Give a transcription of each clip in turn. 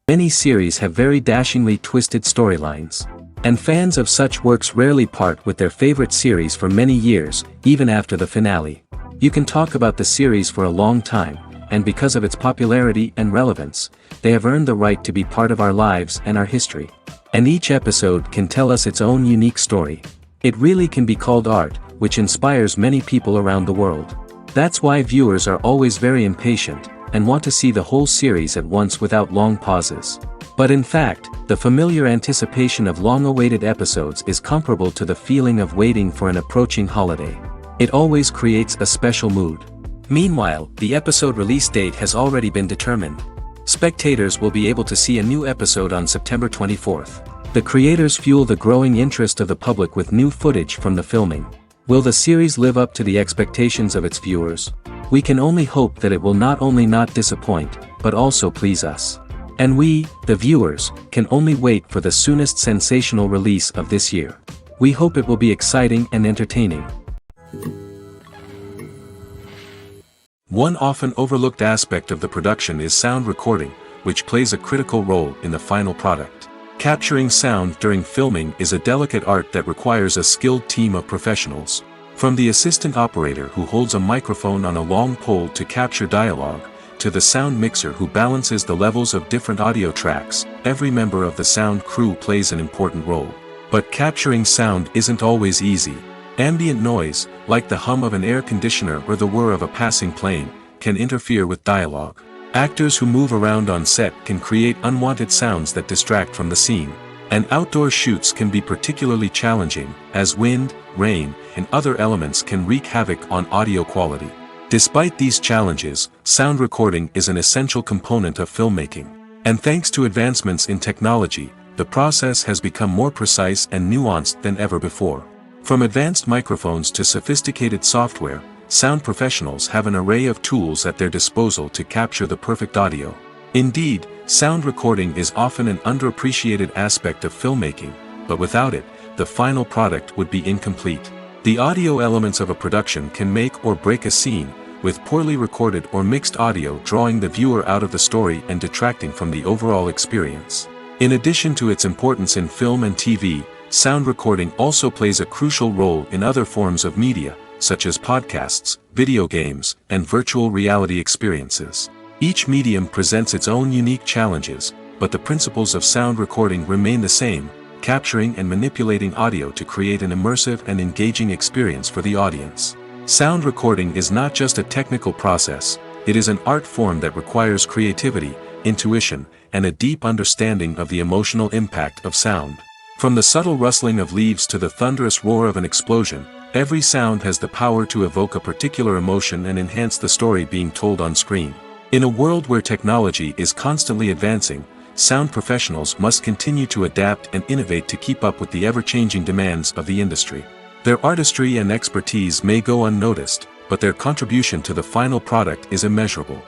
Many series have very dashingly twisted storylines. And fans of such works rarely part with their favorite series for many years, even after the finale. You can talk about the series for a long time, and because of its popularity and relevance, they have earned the right to be part of our lives and our history. And each episode can tell us its own unique story. It really can be called art, which inspires many people around the world. That's why viewers are always very impatient, and want to see the whole series at once without long pauses. But in fact, the familiar anticipation of long-awaited episodes is comparable to the feeling of waiting for an approaching holiday. It always creates a special mood. Meanwhile, the episode release date has already been determined. Spectators will be able to see a new episode on September 24th. The creators fuel the growing interest of the public with new footage from the filming. Will the series live up to the expectations of its viewers? We can only hope that it will not only not disappoint, but also please us. And we, the viewers, can only wait for the soonest sensational release of this year. We hope it will be exciting and entertaining. One often overlooked aspect of the production is sound recording, which plays a critical role in the final product. Capturing sound during filming is a delicate art that requires a skilled team of professionals. From the assistant operator who holds a microphone on a long pole to capture dialogue, to the sound mixer who balances the levels of different audio tracks, every member of the sound crew plays an important role. But capturing sound isn't always easy. Ambient noise, like the hum of an air conditioner or the whir of a passing plane, can interfere with dialogue. Actors who move around on set can create unwanted sounds that distract from the scene. And outdoor shoots can be particularly challenging, as wind, rain, and other elements can wreak havoc on audio quality. Despite these challenges, sound recording is an essential component of filmmaking. And thanks to advancements in technology, the process has become more precise and nuanced than ever before. From advanced microphones to sophisticated software, sound professionals have an array of tools at their disposal to capture the perfect audio. Indeed, sound recording is often an underappreciated aspect of filmmaking, but without it, the final product would be incomplete. The audio elements of a production can make or break a scene, with poorly recorded or mixed audio drawing the viewer out of the story and detracting from the overall experience. In addition to its importance in film and TV, sound recording also plays a crucial role in other forms of media, such as podcasts, video games, and virtual reality experiences. Each medium presents its own unique challenges, but the principles of sound recording remain the same, capturing and manipulating audio to create an immersive and engaging experience for the audience. Sound recording is not just a technical process, it is an art form that requires creativity, intuition, and a deep understanding of the emotional impact of sound. From the subtle rustling of leaves to the thunderous roar of an explosion, every sound has the power to evoke a particular emotion and enhance the story being told on screen. In a world where technology is constantly advancing, sound professionals must continue to adapt and innovate to keep up with the ever-changing demands of the industry. Their artistry and expertise may go unnoticed, but their contribution to the final product is immeasurable.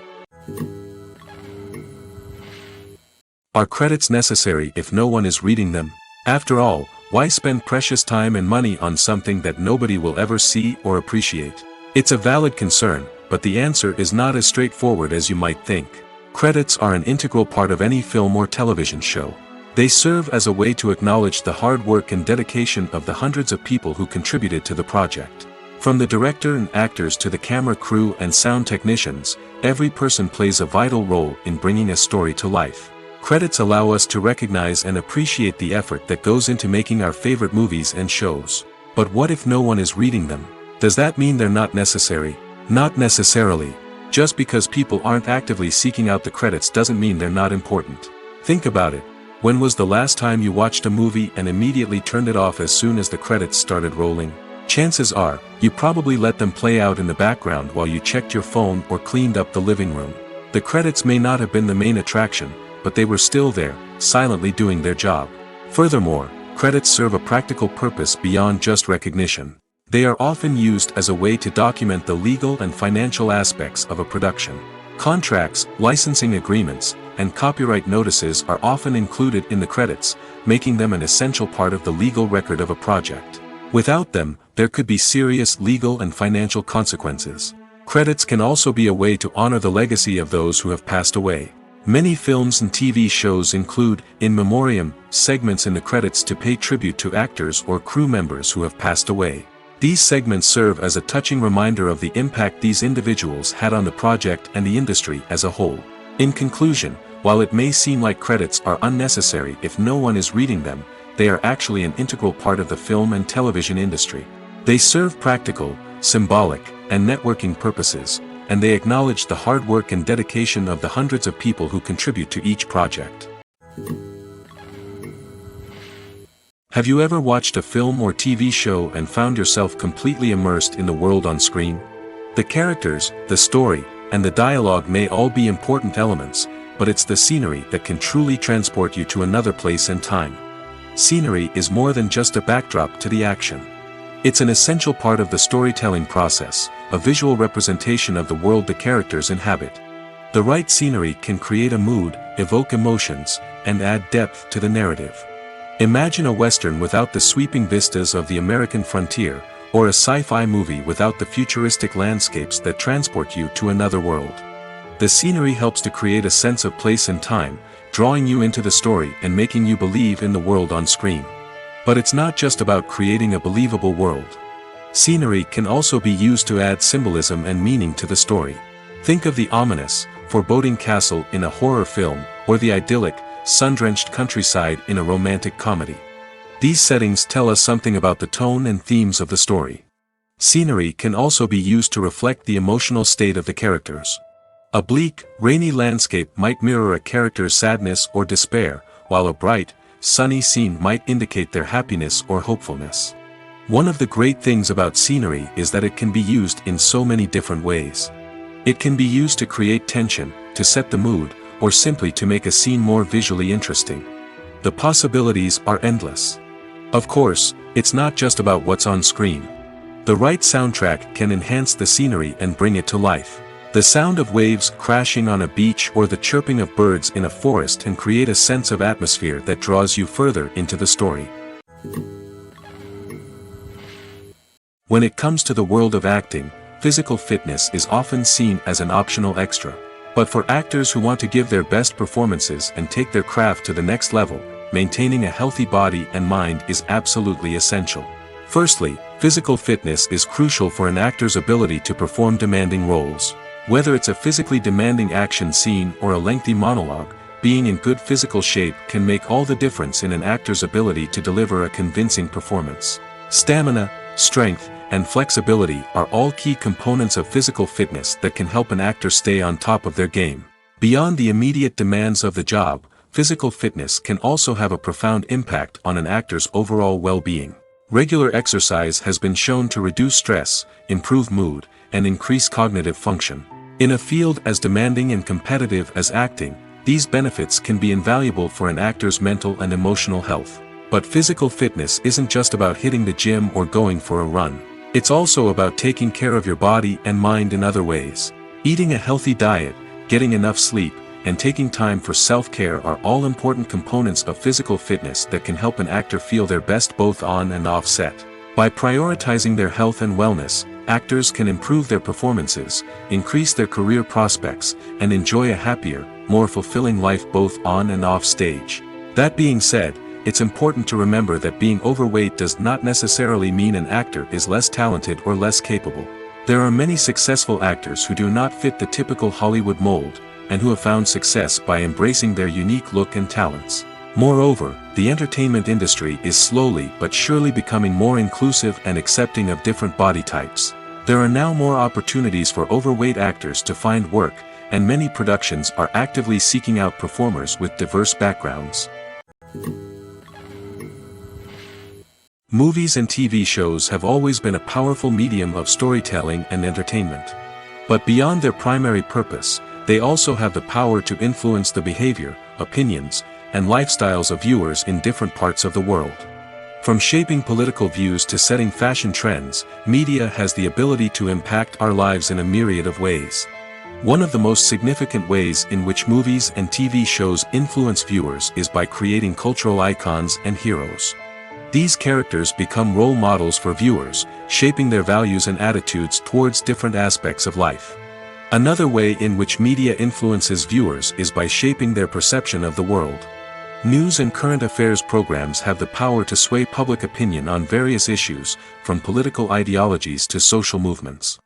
Are credits necessary if no one is reading them? After all, why spend precious time and money on something that nobody will ever see or appreciate? It's a valid concern, but the answer is not as straightforward as you might think. Credits are an integral part of any film or television show. They serve as a way to acknowledge the hard work and dedication of the hundreds of people who contributed to the project. From the director and actors to the camera crew and sound technicians, every person plays a vital role in bringing a story to life. Credits allow us to recognize and appreciate the effort that goes into making our favorite movies and shows. But what if no one is reading them? Does that mean they're not necessary? Not necessarily. Just because people aren't actively seeking out the credits doesn't mean they're not important. Think about it. When was the last time you watched a movie and immediately turned it off as soon as the credits started rolling? Chances are, you probably let them play out in the background while you checked your phone or cleaned up the living room. The credits may not have been the main attraction, but they were still there, silently doing their job. Furthermore, credits serve a practical purpose beyond just recognition. They are often used as a way to document the legal and financial aspects of a production. Contracts, licensing agreements, and copyright notices are often included in the credits, making them an essential part of the legal record of a project. Without them, there could be serious legal and financial consequences. Credits can also be a way to honor the legacy of those who have passed away. Many films and TV shows include, in memoriam, segments in the credits to pay tribute to actors or crew members who have passed away. These segments serve as a touching reminder of the impact these individuals had on the project and the industry as a whole. In conclusion, while it may seem like credits are unnecessary if no one is reading them, they are actually an integral part of the film and television industry. They serve practical, symbolic, and networking purposes, and they acknowledge the hard work and dedication of the hundreds of people who contribute to each project. Have you ever watched a film or TV show and found yourself completely immersed in the world on screen? The characters, the story, and the dialogue may all be important elements, but it's the scenery that can truly transport you to another place and time. Scenery is more than just a backdrop to the action. It's an essential part of the storytelling process, a visual representation of the world the characters inhabit. The right scenery can create a mood, evoke emotions, and add depth to the narrative. Imagine a Western without the sweeping vistas of the American frontier, or a sci-fi movie without the futuristic landscapes that transport you to another world. The scenery helps to create a sense of place and time, drawing you into the story and making you believe in the world on screen. But it's not just about creating a believable world. Scenery can also be used to add symbolism and meaning to the story. Think of the ominous, foreboding castle in a horror film, or the idyllic, sun-drenched countryside in a romantic comedy. These settings tell us something about the tone and themes of the story. Scenery can also be used to reflect the emotional state of the characters. A bleak, rainy landscape might mirror a character's sadness or despair, while a bright, sunny scene might indicate their happiness or hopefulness. One of the great things about scenery is that it can be used in so many different ways. It can be used to create tension, to set the mood, or simply to make a scene more visually interesting. The possibilities are endless. Of course, it's not just about what's on screen. The right soundtrack can enhance the scenery and bring it to life. The sound of waves crashing on a beach or the chirping of birds in a forest can create a sense of atmosphere that draws you further into the story. When it comes to the world of acting, physical fitness is often seen as an optional extra. But for actors who want to give their best performances and take their craft to the next level, maintaining a healthy body and mind is absolutely essential. Firstly, physical fitness is crucial for an actor's ability to perform demanding roles. Whether it's a physically demanding action scene or a lengthy monologue, being in good physical shape can make all the difference in an actor's ability to deliver a convincing performance. Stamina, strength, and flexibility are all key components of physical fitness that can help an actor stay on top of their game. Beyond the immediate demands of the job, physical fitness can also have a profound impact on an actor's overall well-being. Regular exercise has been shown to reduce stress, improve mood, and increase cognitive function. In a field as demanding and competitive as acting, these benefits can be invaluable for an actor's mental and emotional health. But physical fitness isn't just about hitting the gym or going for a run. It's also about taking care of your body and mind in other ways. Eating a healthy diet, getting enough sleep, and taking time for self-care are all important components of physical fitness that can help an actor feel their best both on and off set. By prioritizing their health and wellness, actors can improve their performances, increase their career prospects, and enjoy a happier, more fulfilling life both on and off stage. That being said, it's important to remember that being overweight does not necessarily mean an actor is less talented or less capable. There are many successful actors who do not fit the typical Hollywood mold, and who have found success by embracing their unique look and talents. Moreover, the entertainment industry is slowly but surely becoming more inclusive and accepting of different body types. There are now more opportunities for overweight actors to find work, and many productions are actively seeking out performers with diverse backgrounds. Movies and TV shows have always been a powerful medium of storytelling and entertainment. But beyond their primary purpose, they also have the power to influence the behavior, opinions, and lifestyles of viewers in different parts of the world. From shaping political views to setting fashion trends, media has the ability to impact our lives in a myriad of ways. One of the most significant ways in which movies and TV shows influence viewers is by creating cultural icons and heroes. These characters become role models for viewers, shaping their values and attitudes towards different aspects of life. Another way in which media influences viewers is by shaping their perception of the world. News and current affairs programs have the power to sway public opinion on various issues, from political ideologies to social movements.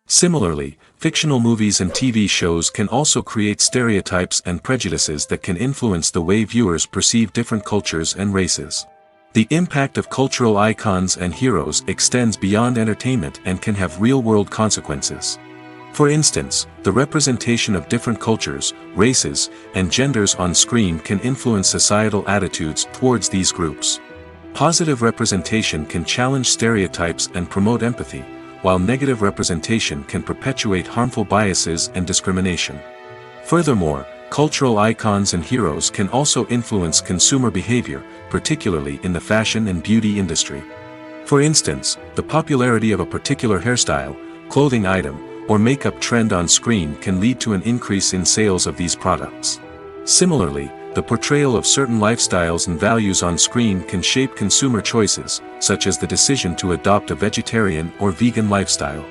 Similarly, fictional movies and TV shows can also create stereotypes and prejudices that can influence the way viewers perceive different cultures and races. The impact of cultural icons and heroes extends beyond entertainment and can have real-world consequences. For instance, the representation of different cultures, races, and genders on screen can influence societal attitudes towards these groups. Positive representation can challenge stereotypes and promote empathy, while negative representation can perpetuate harmful biases and discrimination. Furthermore, cultural icons and heroes can also influence consumer behavior, particularly in the fashion and beauty industry. For instance, the popularity of a particular hairstyle, clothing item, or makeup trend on screen can lead to an increase in sales of these products. Similarly, the portrayal of certain lifestyles and values on screen can shape consumer choices, such as the decision to adopt a vegetarian or vegan lifestyle.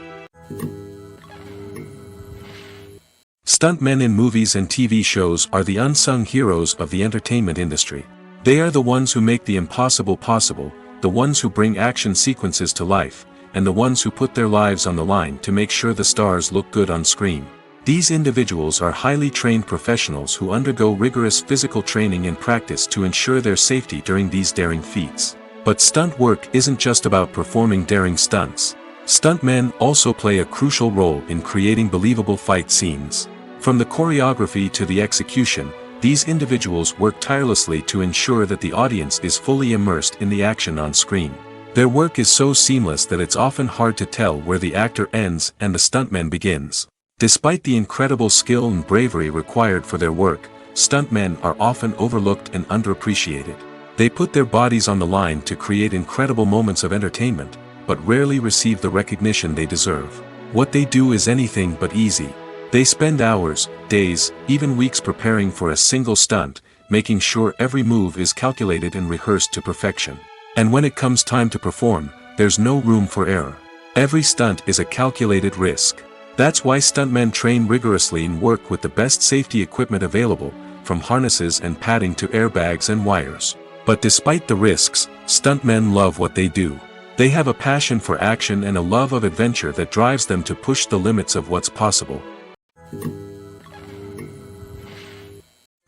Stuntmen in movies and TV shows are the unsung heroes of the entertainment industry. They are the ones who make the impossible possible, the ones who bring action sequences to life, and the ones who put their lives on the line to make sure the stars look good on screen. These individuals are highly trained professionals who undergo rigorous physical training and practice to ensure their safety during these daring feats. But stunt work isn't just about performing daring stunts. Stuntmen also play a crucial role in creating believable fight scenes. From the choreography to the execution, these individuals work tirelessly to ensure that the audience is fully immersed in the action on screen. Their work is so seamless that it's often hard to tell where the actor ends and the stuntman begins. Despite the incredible skill and bravery required for their work, stuntmen are often overlooked and underappreciated. They put their bodies on the line to create incredible moments of entertainment, but rarely receive the recognition they deserve. What they do is anything but easy. They spend hours, days, even weeks preparing for a single stunt, making sure every move is calculated and rehearsed to perfection. And when it comes time to perform, there's no room for error. Every stunt is a calculated risk. That's why stuntmen train rigorously and work with the best safety equipment available, from harnesses and padding to airbags and wires. But despite the risks, stuntmen love what they do. They have a passion for action and a love of adventure that drives them to push the limits of what's possible.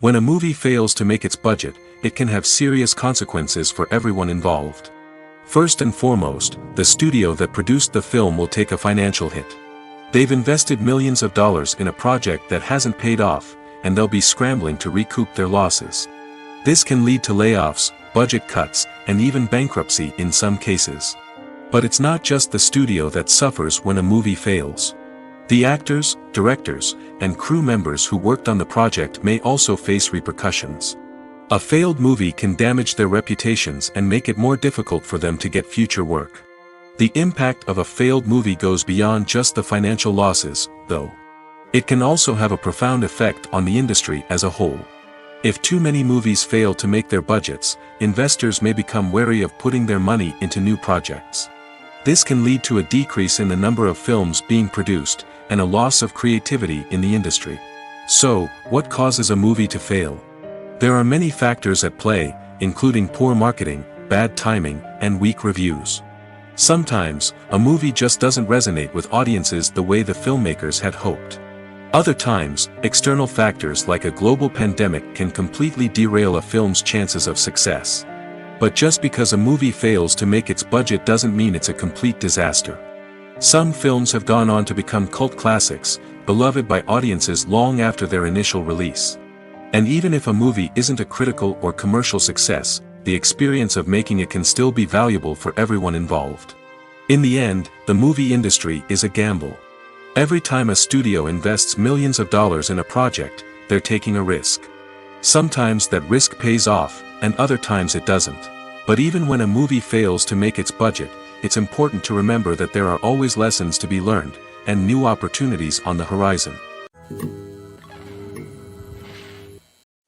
When a movie fails to make its budget, it can have serious consequences for everyone involved. First and foremost, the studio that produced the film will take a financial hit. They've invested millions of dollars in a project that hasn't paid off, and they'll be scrambling to recoup their losses. This can lead to layoffs, budget cuts, and even bankruptcy in some cases. But it's not just the studio that suffers when a movie fails. The actors, directors, and crew members who worked on the project may also face repercussions. A failed movie can damage their reputations and make it more difficult for them to get future work. The impact of a failed movie goes beyond just the financial losses, though. It can also have a profound effect on the industry as a whole. If too many movies fail to make their budgets, investors may become wary of putting their money into new projects. This can lead to a decrease in the number of films being produced, and a loss of creativity in the industry. So, what causes a movie to fail? There are many factors at play, including poor marketing, bad timing, and weak reviews. Sometimes, a movie just doesn't resonate with audiences the way the filmmakers had hoped. Other times, external factors like a global pandemic can completely derail a film's chances of success. But just because a movie fails to make its budget doesn't mean it's a complete disaster. Some films have gone on to become cult classics, beloved by audiences long after their initial release. And even if a movie isn't a critical or commercial success, the experience of making it can still be valuable for everyone involved. In the end, the movie industry is a gamble. Every time a studio invests millions of dollars in a project, they're taking a risk. Sometimes that risk pays off, and other times it doesn't. But even when a movie fails to make its budget, it's important to remember that there are always lessons to be learned, and new opportunities on the horizon.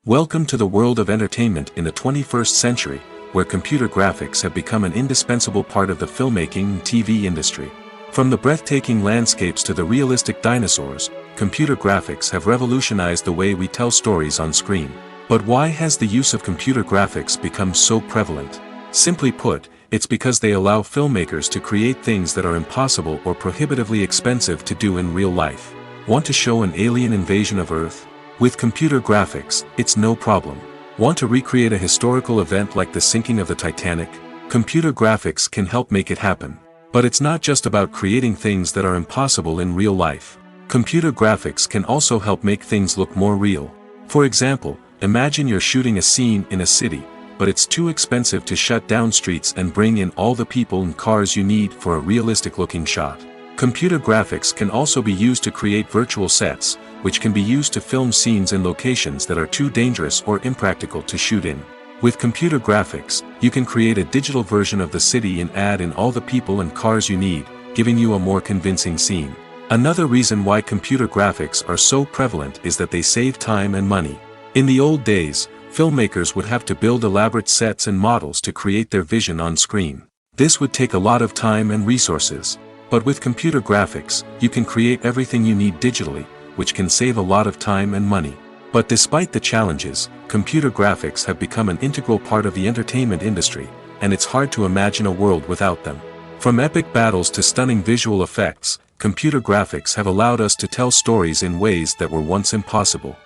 Welcome to the world of entertainment in the 21st century, where computer graphics have become an indispensable part of the filmmaking and TV industry. From the breathtaking landscapes to the realistic dinosaurs, computer graphics have revolutionized the way we tell stories on screen. But why has the use of computer graphics become so prevalent? Simply put, it's because they allow filmmakers to create things that are impossible or prohibitively expensive to do in real life. Want to show an alien invasion of Earth? With computer graphics, it's no problem. Want to recreate a historical event like the sinking of the Titanic? Computer graphics can help make it happen. But it's not just about creating things that are impossible in real life. Computer graphics can also help make things look more real. For example, imagine you're shooting a scene in a city, but it's too expensive to shut down streets and bring in all the people and cars you need for a realistic-looking shot. Computer graphics can also be used to create virtual sets, which can be used to film scenes in locations that are too dangerous or impractical to shoot in. With computer graphics, you can create a digital version of the city and add in all the people and cars you need, giving you a more convincing scene. Another reason why computer graphics are so prevalent is that they save time and money. In the old days, filmmakers would have to build elaborate sets and models to create their vision on screen. This would take a lot of time and resources. But with computer graphics, you can create everything you need digitally, which can save a lot of time and money. But despite the challenges, computer graphics have become an integral part of the entertainment industry, and it's hard to imagine a world without them. From epic battles to stunning visual effects, computer graphics have allowed us to tell stories in ways that were once impossible.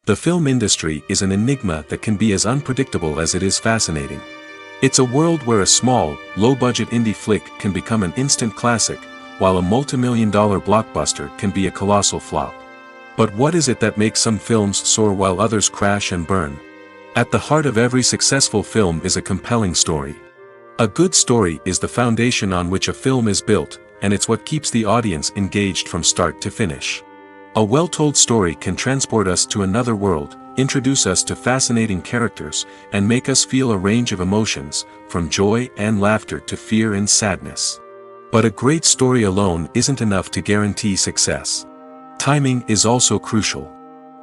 The film industry is an enigma that can be as unpredictable as it is fascinating. It's a world where a small, low-budget indie flick can become an instant classic, while a multi-million-dollar blockbuster can be a colossal flop. But what is it that makes some films soar while others crash and burn? At the heart of every successful film is a compelling story. A good story is the foundation on which a film is built, and it's what keeps the audience engaged from start to finish. A well-told story can transport us to another world, introduce us to fascinating characters, and make us feel a range of emotions, from joy and laughter to fear and sadness. But a great story alone isn't enough to guarantee success. Timing is also crucial.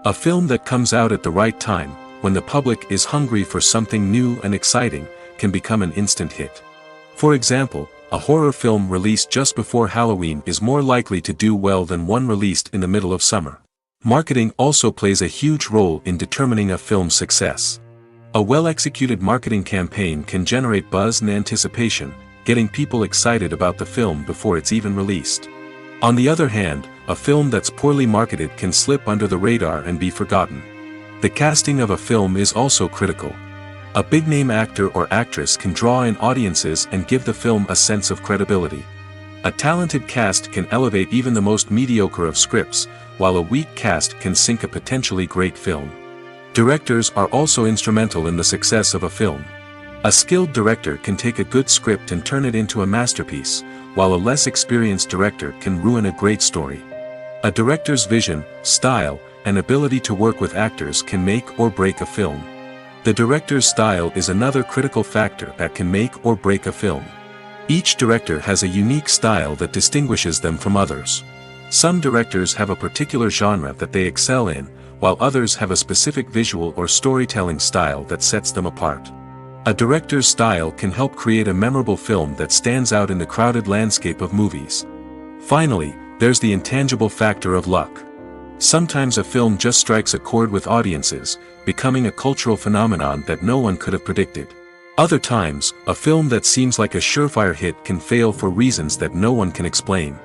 A film that comes out at the right time, when the public is hungry for something new and exciting, can become an instant hit. For example, a horror film released just before Halloween is more likely to do well than one released in the middle of summer. Marketing also plays a huge role in determining a film's success. A well-executed marketing campaign can generate buzz and anticipation, getting people excited about the film before it's even released. On the other hand, a film that's poorly marketed can slip under the radar and be forgotten. The casting of a film is also critical. A big-name actor or actress can draw in audiences and give the film a sense of credibility. A talented cast can elevate even the most mediocre of scripts, while a weak cast can sink a potentially great film. Directors are also instrumental in the success of a film. A skilled director can take a good script and turn it into a masterpiece, while a less experienced director can ruin a great story. A director's vision, style, and ability to work with actors can make or break a film. The director's style is another critical factor that can make or break a film. Each director has a unique style that distinguishes them from others. Some directors have a particular genre that they excel in, while others have a specific visual or storytelling style that sets them apart. A director's style can help create a memorable film that stands out in the crowded landscape of movies. Finally, there's the intangible factor of luck. Sometimes a film just strikes a chord with audiences, becoming a cultural phenomenon that no one could have predicted. Other times, a film that seems like a surefire hit can fail for reasons that no one can explain.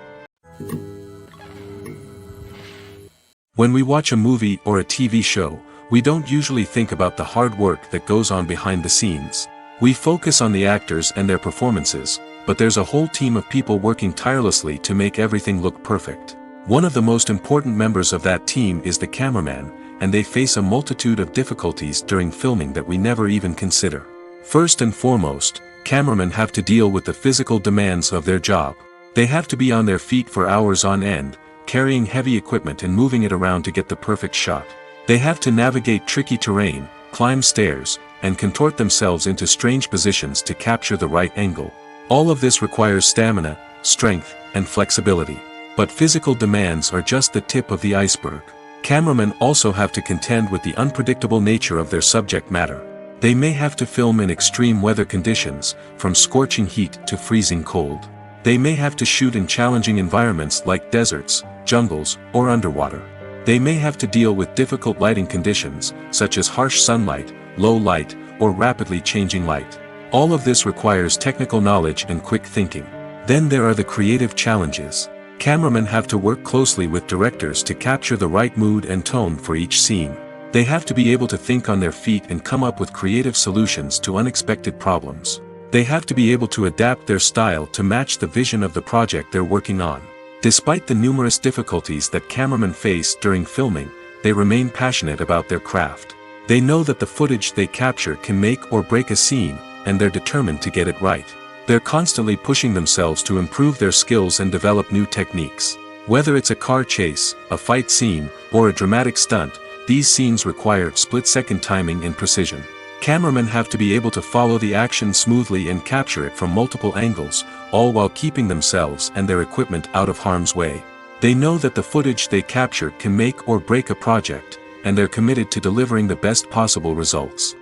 When we watch a movie or a TV show, we don't usually think about the hard work that goes on behind the scenes. We focus on the actors and their performances, but there's a whole team of people working tirelessly to make everything look perfect. One of the most important members of that team is the cameraman, and they face a multitude of difficulties during filming that we never even consider. First and foremost, cameramen have to deal with the physical demands of their job. They have to be on their feet for hours on end, carrying heavy equipment and moving it around to get the perfect shot. They have to navigate tricky terrain, climb stairs, and contort themselves into strange positions to capture the right angle. All of this requires stamina, strength, and flexibility. But physical demands are just the tip of the iceberg. Cameramen also have to contend with the unpredictable nature of their subject matter. They may have to film in extreme weather conditions, from scorching heat to freezing cold. They may have to shoot in challenging environments like deserts, jungles, or underwater. They may have to deal with difficult lighting conditions, such as harsh sunlight, low light, or rapidly changing light. All of this requires technical knowledge and quick thinking. Then there are the creative challenges. Cameramen have to work closely with directors to capture the right mood and tone for each scene. They have to be able to think on their feet and come up with creative solutions to unexpected problems. They have to be able to adapt their style to match the vision of the project they're working on. Despite the numerous difficulties that cameramen face during filming, they remain passionate about their craft. They know that the footage they capture can make or break a scene, and they're determined to get it right. They're constantly pushing themselves to improve their skills and develop new techniques. Whether it's a car chase, a fight scene, or a dramatic stunt, these scenes require split-second timing and precision. Cameramen have to be able to follow the action smoothly and capture it from multiple angles, all while keeping themselves and their equipment out of harm's way. They know that the footage they capture can make or break a project, and they're committed to delivering the best possible results.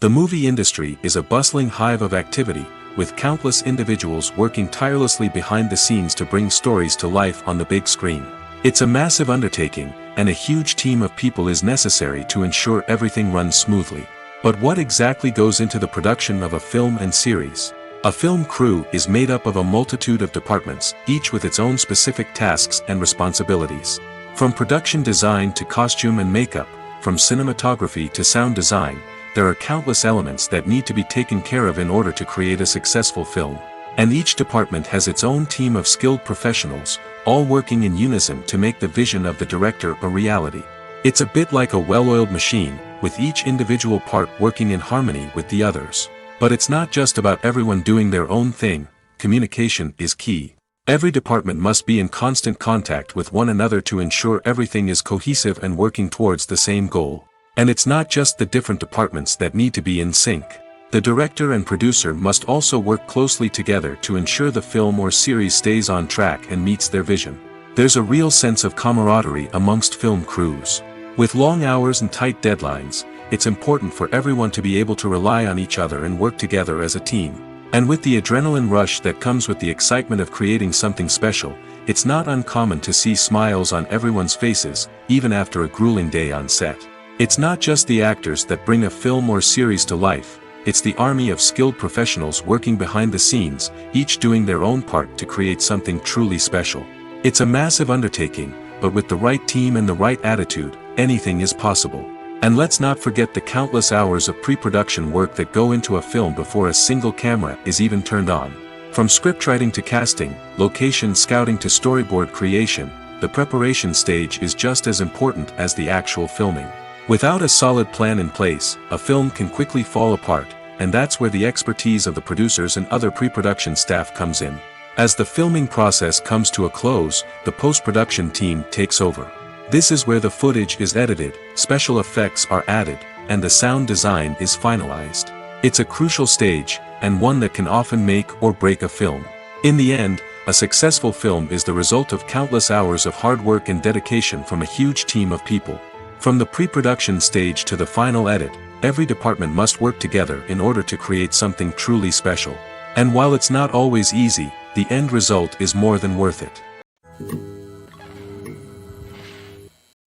The movie industry is a bustling hive of activity, with countless individuals working tirelessly behind the scenes to bring stories to life on the big screen. It's a massive undertaking, and a huge team of people is necessary to ensure everything runs smoothly. But what exactly goes into the production of a film and series? A film crew is made up of a multitude of departments, each with its own specific tasks and responsibilities. From production design to costume and makeup, from cinematography to sound design, there are countless elements that need to be taken care of in order to create a successful film. And each department has its own team of skilled professionals, all working in unison to make the vision of the director a reality. It's a bit like a well-oiled machine, with each individual part working in harmony with the others. But it's not just about everyone doing their own thing. Communication is key. Every department must be in constant contact with one another to ensure everything is cohesive and working towards the same goal. And it's not just the different departments that need to be in sync. The director and producer must also work closely together to ensure the film or series stays on track and meets their vision. There's a real sense of camaraderie amongst film crews. With long hours and tight deadlines, it's important for everyone to be able to rely on each other and work together as a team. And with the adrenaline rush that comes with the excitement of creating something special, it's not uncommon to see smiles on everyone's faces, even after a grueling day on set. It's not just the actors that bring a film or series to life. It's the army of skilled professionals working behind the scenes, each doing their own part to create something truly special. It's a massive undertaking, but with the right team and the right attitude, anything is possible. And let's not forget the countless hours of pre-production work that go into a film before a single camera is even turned on. From scriptwriting to casting, location scouting to storyboard creation, the preparation stage is just as important as the actual filming. Without a solid plan in place, a film can quickly fall apart, and that's where the expertise of the producers and other pre-production staff comes in. As the filming process comes to a close, the post-production team takes over. This is where the footage is edited, special effects are added, and the sound design is finalized. It's a crucial stage, and one that can often make or break a film. In the end, a successful film is the result of countless hours of hard work and dedication from a huge team of people. From the pre-production stage to the final edit, every department must work together in order to create something truly special. And while it's not always easy, the end result is more than worth it.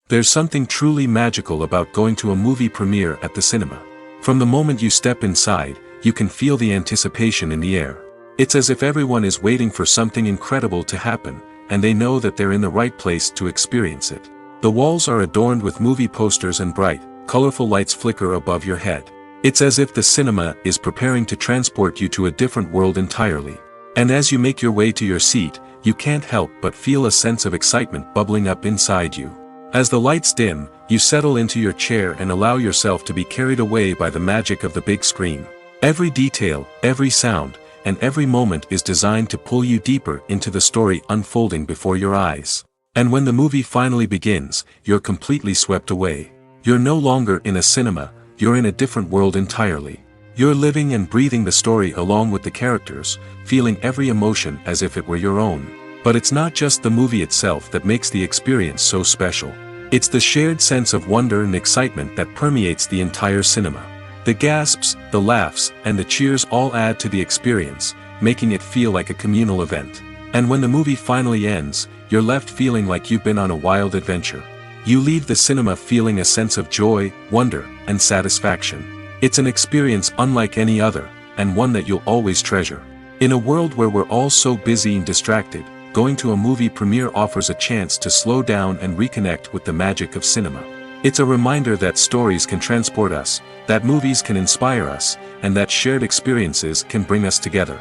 There's something truly magical about going to a movie premiere at the cinema. From the moment you step inside, you can feel the anticipation in the air. It's as if everyone is waiting for something incredible to happen, and they know that they're in the right place to experience it. The walls are adorned with movie posters and bright, colorful lights flicker above your head. It's as if the cinema is preparing to transport you to a different world entirely. And as you make your way to your seat, you can't help but feel a sense of excitement bubbling up inside you. As the lights dim, you settle into your chair and allow yourself to be carried away by the magic of the big screen. Every detail, every sound, and every moment is designed to pull you deeper into the story unfolding before your eyes. And when the movie finally begins, you're completely swept away. You're no longer in a cinema, you're in a different world entirely. You're living and breathing the story along with the characters, feeling every emotion as if it were your own. But it's not just the movie itself that makes the experience so special. It's the shared sense of wonder and excitement that permeates the entire cinema. The gasps, the laughs, and the cheers all add to the experience, making it feel like a communal event. And when the movie finally ends, you're left feeling like you've been on a wild adventure. You leave the cinema feeling a sense of joy, wonder, and satisfaction. It's an experience unlike any other, and one that you'll always treasure. In a world where we're all so busy and distracted, going to a movie premiere offers a chance to slow down and reconnect with the magic of cinema. It's a reminder that stories can transport us, that movies can inspire us, and that shared experiences can bring us together.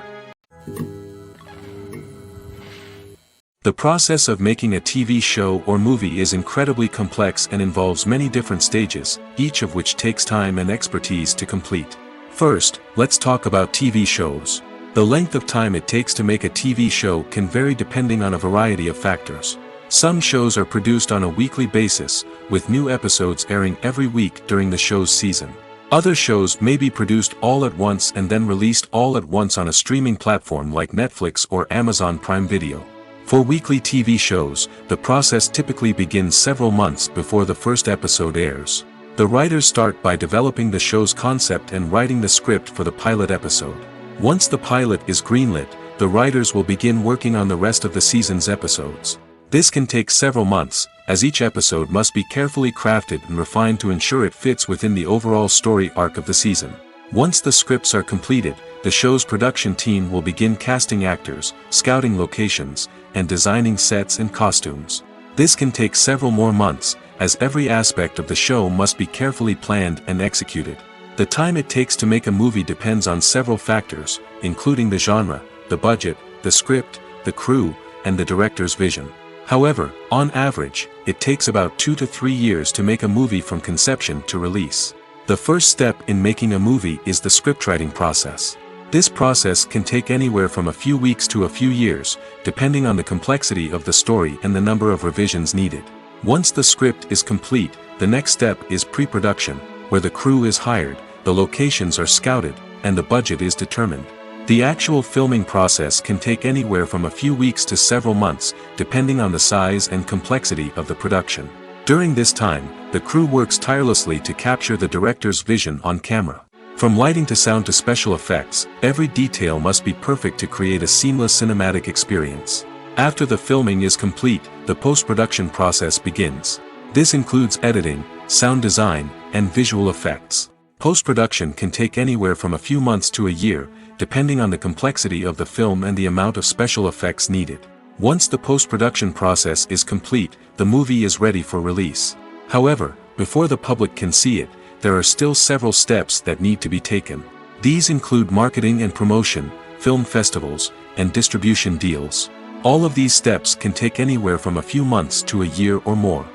The process of making a TV show or movie is incredibly complex and involves many different stages, each of which takes time and expertise to complete. First, let's talk about TV shows. The length of time it takes to make a TV show can vary depending on a variety of factors. Some shows are produced on a weekly basis, with new episodes airing every week during the show's season. Other shows may be produced all at once and then released all at once on a streaming platform like Netflix or Amazon Prime Video. For weekly TV shows, the process typically begins several months before the first episode airs. The writers start by developing the show's concept and writing the script for the pilot episode. Once the pilot is greenlit, the writers will begin working on the rest of the season's episodes. This can take several months, as each episode must be carefully crafted and refined to ensure it fits within the overall story arc of the season. Once the scripts are completed, the show's production team will begin casting actors, scouting locations, and designing sets and costumes. This can take several more months, as every aspect of the show must be carefully planned and executed. The time it takes to make a movie depends on several factors, including the genre, the budget, the script, the crew, and the director's vision. However, on average, it takes about 2 to 3 years to make a movie from conception to release. The first step in making a movie is the scriptwriting process. This process can take anywhere from a few weeks to a few years, depending on the complexity of the story and the number of revisions needed. Once the script is complete, the next step is pre-production, where the crew is hired, the locations are scouted, and the budget is determined. The actual filming process can take anywhere from a few weeks to several months, depending on the size and complexity of the production. During this time, the crew works tirelessly to capture the director's vision on camera. From lighting to sound to special effects, every detail must be perfect to create a seamless cinematic experience. After the filming is complete, the post-production process begins. This includes editing, sound design, and visual effects. Post-production can take anywhere from a few months to a year, depending on the complexity of the film and the amount of special effects needed. Once the post-production process is complete, the movie is ready for release. However, before the public can see it, there are still several steps that need to be taken. These include marketing and promotion, film festivals, and distribution deals. All of these steps can take anywhere from a few months to a year or more.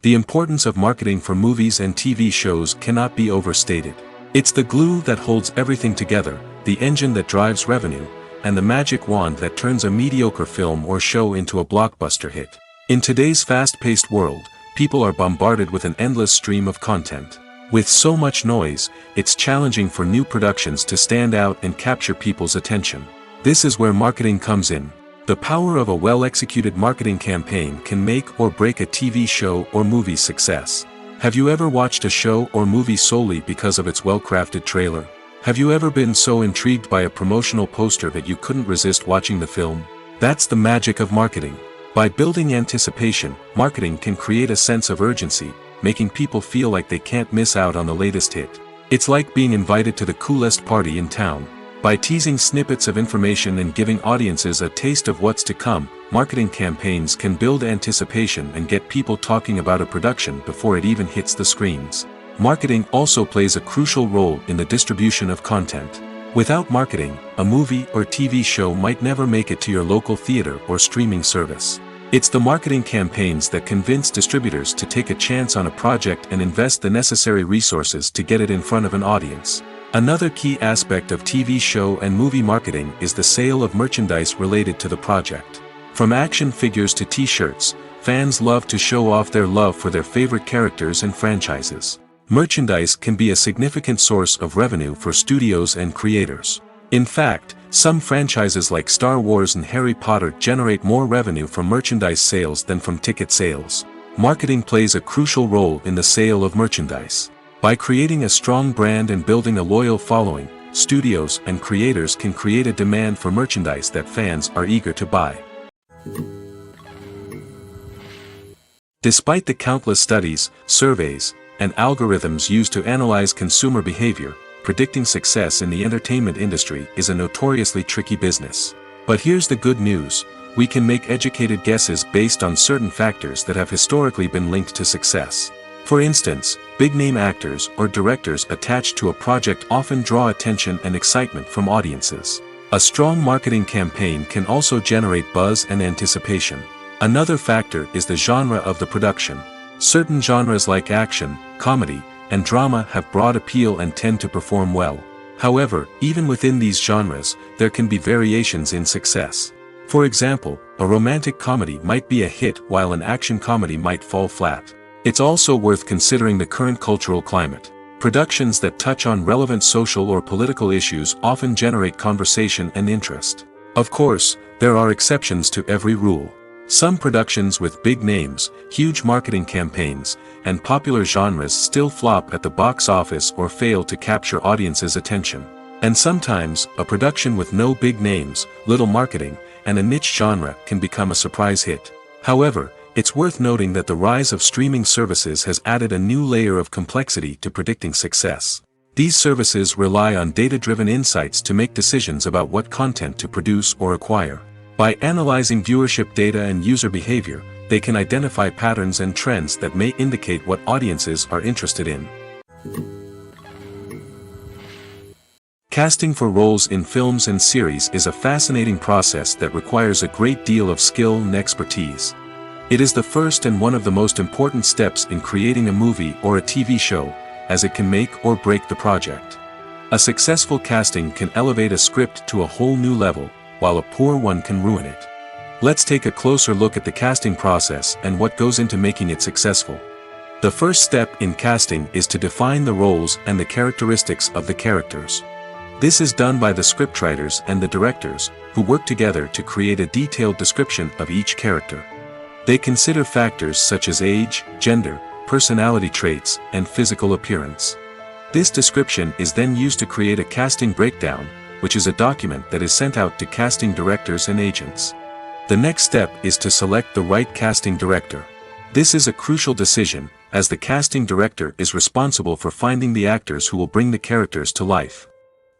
The importance of marketing for movies and TV shows cannot be overstated. It's the glue that holds everything together, the engine that drives revenue, and the magic wand that turns a mediocre film or show into a blockbuster hit. In today's fast-paced world, people are bombarded with an endless stream of content. With so much noise, it's challenging for new productions to stand out and capture people's attention. This is where marketing comes in. The power of a well-executed marketing campaign can make or break a TV show or movie's success. Have you ever watched a show or movie solely because of its well-crafted trailer? Have you ever been so intrigued by a promotional poster that you couldn't resist watching the film? That's the magic of marketing. By building anticipation, marketing can create a sense of urgency, making people feel like they can't miss out on the latest hit. It's like being invited to the coolest party in town. By teasing snippets of information and giving audiences a taste of what's to come, marketing campaigns can build anticipation and get people talking about a production before it even hits the screens. Marketing also plays a crucial role in the distribution of content. Without marketing, a movie or TV show might never make it to your local theater or streaming service. It's the marketing campaigns that convince distributors to take a chance on a project and invest the necessary resources to get it in front of an audience. Another key aspect of TV show and movie marketing is the sale of merchandise related to the project. From action figures to t-shirts, fans love to show off their love for their favorite characters and franchises. Merchandise can be a significant source of revenue for studios and creators. In fact, some franchises like Star Wars and Harry Potter generate more revenue from merchandise sales than from ticket sales. Marketing plays a crucial role in the sale of merchandise. By creating a strong brand and building a loyal following, studios and creators can create a demand for merchandise that fans are eager to buy. Despite the countless studies, surveys, and algorithms used to analyze consumer behavior, predicting success in the entertainment industry is a notoriously tricky business. But here's the good news: we can make educated guesses based on certain factors that have historically been linked to success. For instance, big-name actors or directors attached to a project often draw attention and excitement from audiences. A strong marketing campaign can also generate buzz and anticipation. Another factor is the genre of the production. Certain genres like action, comedy, and drama have broad appeal and tend to perform well. However, even within these genres, there can be variations in success. For example, a romantic comedy might be a hit while an action comedy might fall flat. It's also worth considering the current cultural climate. Productions that touch on relevant social or political issues often generate conversation and interest. Of course, there are exceptions to every rule. Some productions with big names, huge marketing campaigns, and popular genres still flop at the box office or fail to capture audiences' attention. And sometimes, a production with no big names, little marketing, and a niche genre can become a surprise hit. However, it's worth noting that the rise of streaming services has added a new layer of complexity to predicting success. These services rely on data-driven insights to make decisions about what content to produce or acquire. By analyzing viewership data and user behavior, they can identify patterns and trends that may indicate what audiences are interested in. Casting for roles in films and series is a fascinating process that requires a great deal of skill and expertise. It is the first and one of the most important steps in creating a movie or a TV show, as it can make or break the project. A successful casting can elevate a script to a whole new level, while a poor one can ruin it. Let's take a closer look at the casting process and what goes into making it successful. The first step in casting is to define the roles and the characteristics of the characters. This is done by the scriptwriters and the directors, who work together to create a detailed description of each character. They consider factors such as age, gender, personality traits, and physical appearance. This description is then used to create a casting breakdown, which is a document that is sent out to casting directors and agents. The next step is to select the right casting director. This is a crucial decision, as the casting director is responsible for finding the actors who will bring the characters to life.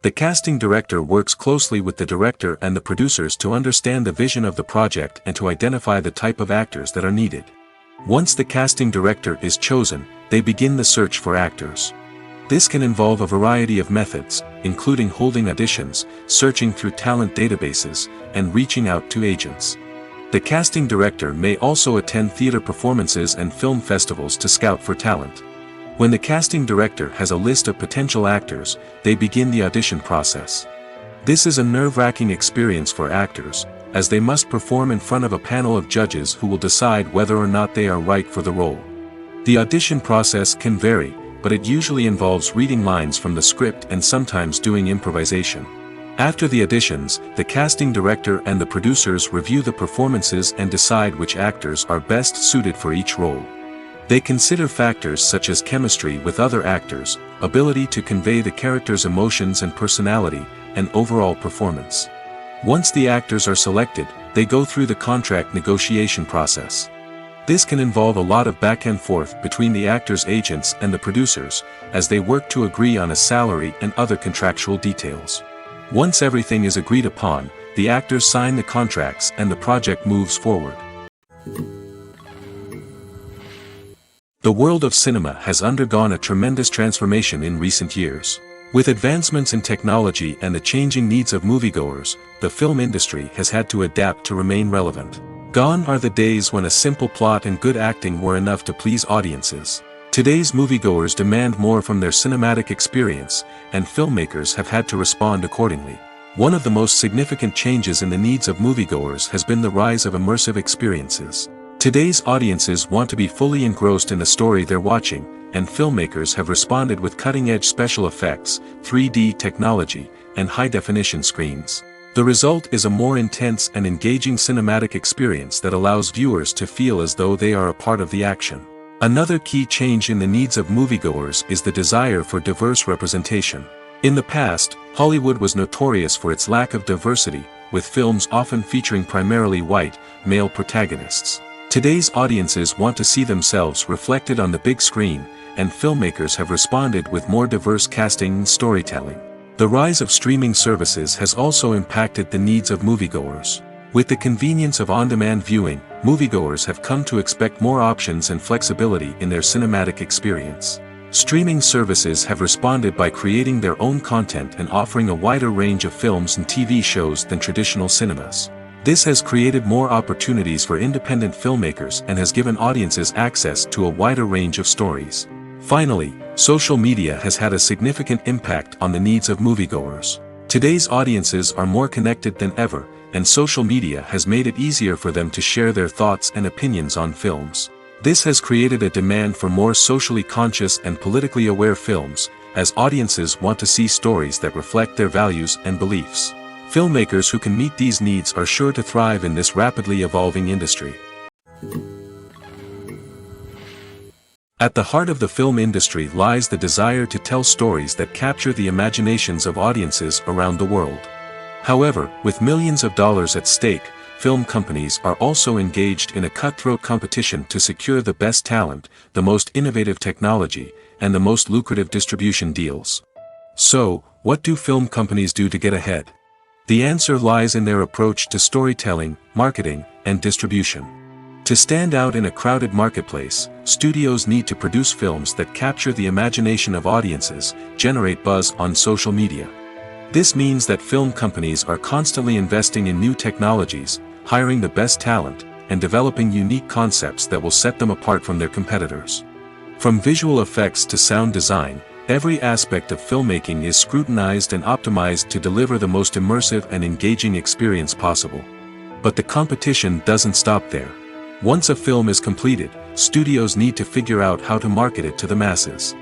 The casting director works closely with the director and the producers to understand the vision of the project and to identify the type of actors that are needed. Once the casting director is chosen, they begin the search for actors. This can involve a variety of methods, including holding auditions, searching through talent databases, and reaching out to agents. The casting director may also attend theater performances and film festivals to scout for talent. When the casting director has a list of potential actors, they begin the audition process. This is a nerve-wracking experience for actors, as they must perform in front of a panel of judges who will decide whether or not they are right for the role. The audition process can vary, but it usually involves reading lines from the script and sometimes doing improvisation. After the auditions, the casting director and the producers review the performances and decide which actors are best suited for each role. They consider factors such as chemistry with other actors, ability to convey the character's emotions and personality, and overall performance. Once the actors are selected, they go through the contract negotiation process. This can involve a lot of back and forth between the actors' agents and the producers, as they work to agree on a salary and other contractual details. Once everything is agreed upon, the actors sign the contracts and the project moves forward. The world of cinema has undergone a tremendous transformation in recent years. With advancements in technology and the changing needs of moviegoers, the film industry has had to adapt to remain relevant. Gone are the days when a simple plot and good acting were enough to please audiences. Today's moviegoers demand more from their cinematic experience, and filmmakers have had to respond accordingly. One of the most significant changes in the needs of moviegoers has been the rise of immersive experiences. Today's audiences want to be fully engrossed in the story they're watching, and filmmakers have responded with cutting-edge special effects, 3D technology, and high-definition screens. The result is a more intense and engaging cinematic experience that allows viewers to feel as though they are a part of the action. Another key change in the needs of moviegoers is the desire for diverse representation. In the past, Hollywood was notorious for its lack of diversity, with films often featuring primarily white, male protagonists. Today's audiences want to see themselves reflected on the big screen, and filmmakers have responded with more diverse casting and storytelling. The rise of streaming services has also impacted the needs of moviegoers. With the convenience of on-demand viewing, moviegoers have come to expect more options and flexibility in their cinematic experience. Streaming services have responded by creating their own content and offering a wider range of films and TV shows than traditional cinemas. This has created more opportunities for independent filmmakers and has given audiences access to a wider range of stories. Finally, social media has had a significant impact on the needs of moviegoers. Today's audiences are more connected than ever, and social media has made it easier for them to share their thoughts and opinions on films. This has created a demand for more socially conscious and politically aware films, as audiences want to see stories that reflect their values and beliefs. Filmmakers who can meet these needs are sure to thrive in this rapidly evolving industry. At the heart of the film industry lies the desire to tell stories that capture the imaginations of audiences around the world. However, with millions of dollars at stake, film companies are also engaged in a cutthroat competition to secure the best talent, the most innovative technology, and the most lucrative distribution deals. So, what do film companies do to get ahead? The answer lies in their approach to storytelling, marketing, and distribution. To stand out in a crowded marketplace, studios need to produce films that capture the imagination of audiences, generate buzz on social media. This means that film companies are constantly investing in new technologies, hiring the best talent, and developing unique concepts that will set them apart from their competitors. From visual effects to sound design, every aspect of filmmaking is scrutinized and optimized to deliver the most immersive and engaging experience possible. But the competition doesn't stop there. Once a film is completed, studios need to figure out how to market it to the masses.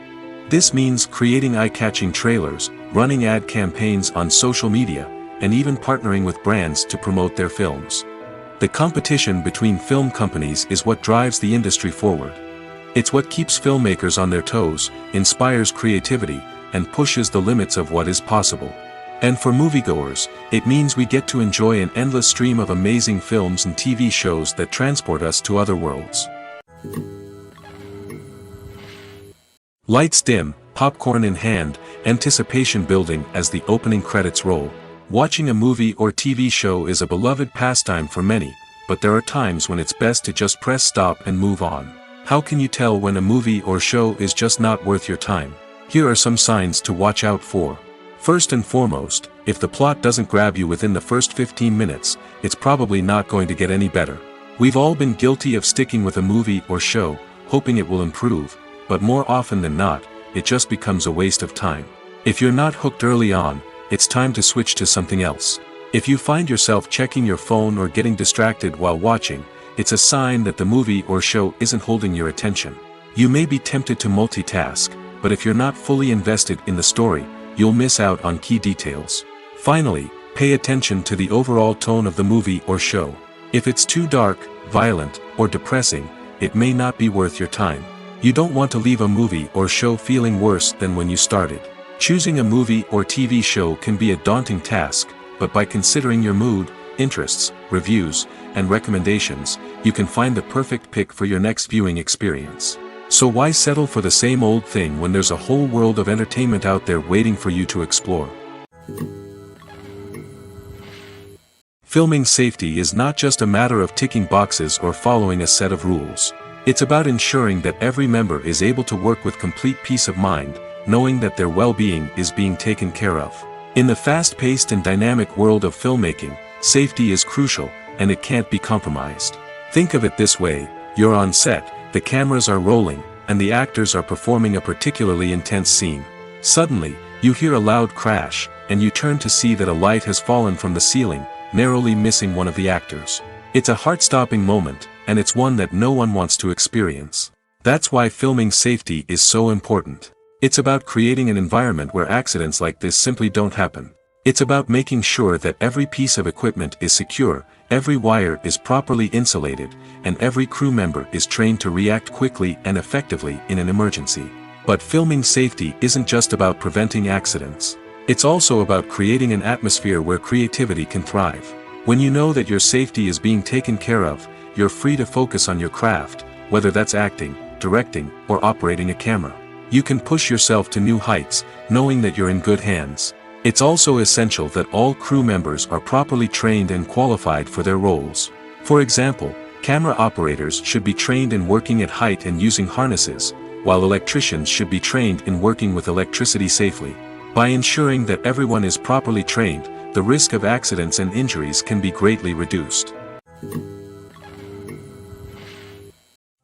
This means creating eye-catching trailers, running ad campaigns on social media, and even partnering with brands to promote their films. The competition between film companies is what drives the industry forward. It's what keeps filmmakers on their toes, inspires creativity, and pushes the limits of what is possible. And for moviegoers, it means we get to enjoy an endless stream of amazing films and TV shows that transport us to other worlds. Lights dim, popcorn in hand, anticipation building as the opening credits roll. Watching a movie or TV show is a beloved pastime for many, but there are times when it's best to just press stop and move on. How can you tell when a movie or show is just not worth your time? Here are some signs to watch out for. First and foremost, if the plot doesn't grab you within the first 15 minutes, it's probably not going to get any better. We've all been guilty of sticking with a movie or show, hoping it will improve, but more often than not, it just becomes a waste of time. If you're not hooked early on, it's time to switch to something else. If you find yourself checking your phone or getting distracted while watching, it's a sign that the movie or show isn't holding your attention. You may be tempted to multitask, but if you're not fully invested in the story, you'll miss out on key details. Finally, pay attention to the overall tone of the movie or show. If it's too dark, violent, or depressing, it may not be worth your time. You don't want to leave a movie or show feeling worse than when you started. Choosing a movie or TV show can be a daunting task, but by considering your mood, interests, reviews, and recommendations, you can find the perfect pick for your next viewing experience. So why settle for the same old thing when there's a whole world of entertainment out there waiting for you to explore? Filming safety is not just a matter of ticking boxes or following a set of rules. It's about ensuring that every member is able to work with complete peace of mind, knowing that their well-being is being taken care of. In the fast-paced and dynamic world of filmmaking, safety is crucial, and it can't be compromised. Think of it this way: you're on set, the cameras are rolling, and the actors are performing a particularly intense scene. Suddenly, you hear a loud crash, and you turn to see that a light has fallen from the ceiling, narrowly missing one of the actors. It's a heart-stopping moment, and it's one that no one wants to experience. That's why filming safety is so important. It's about creating an environment where accidents like this simply don't happen. It's about making sure that every piece of equipment is secure, every wire is properly insulated, and every crew member is trained to react quickly and effectively in an emergency. But filming safety isn't just about preventing accidents. It's also about creating an atmosphere where creativity can thrive. When you know that your safety is being taken care of, you're free to focus on your craft, whether that's acting, directing, or operating a camera. You can push yourself to new heights, knowing that you're in good hands. It's also essential that all crew members are properly trained and qualified for their roles. For example, camera operators should be trained in working at height and using harnesses, while electricians should be trained in working with electricity safely. By ensuring that everyone is properly trained, the risk of accidents and injuries can be greatly reduced.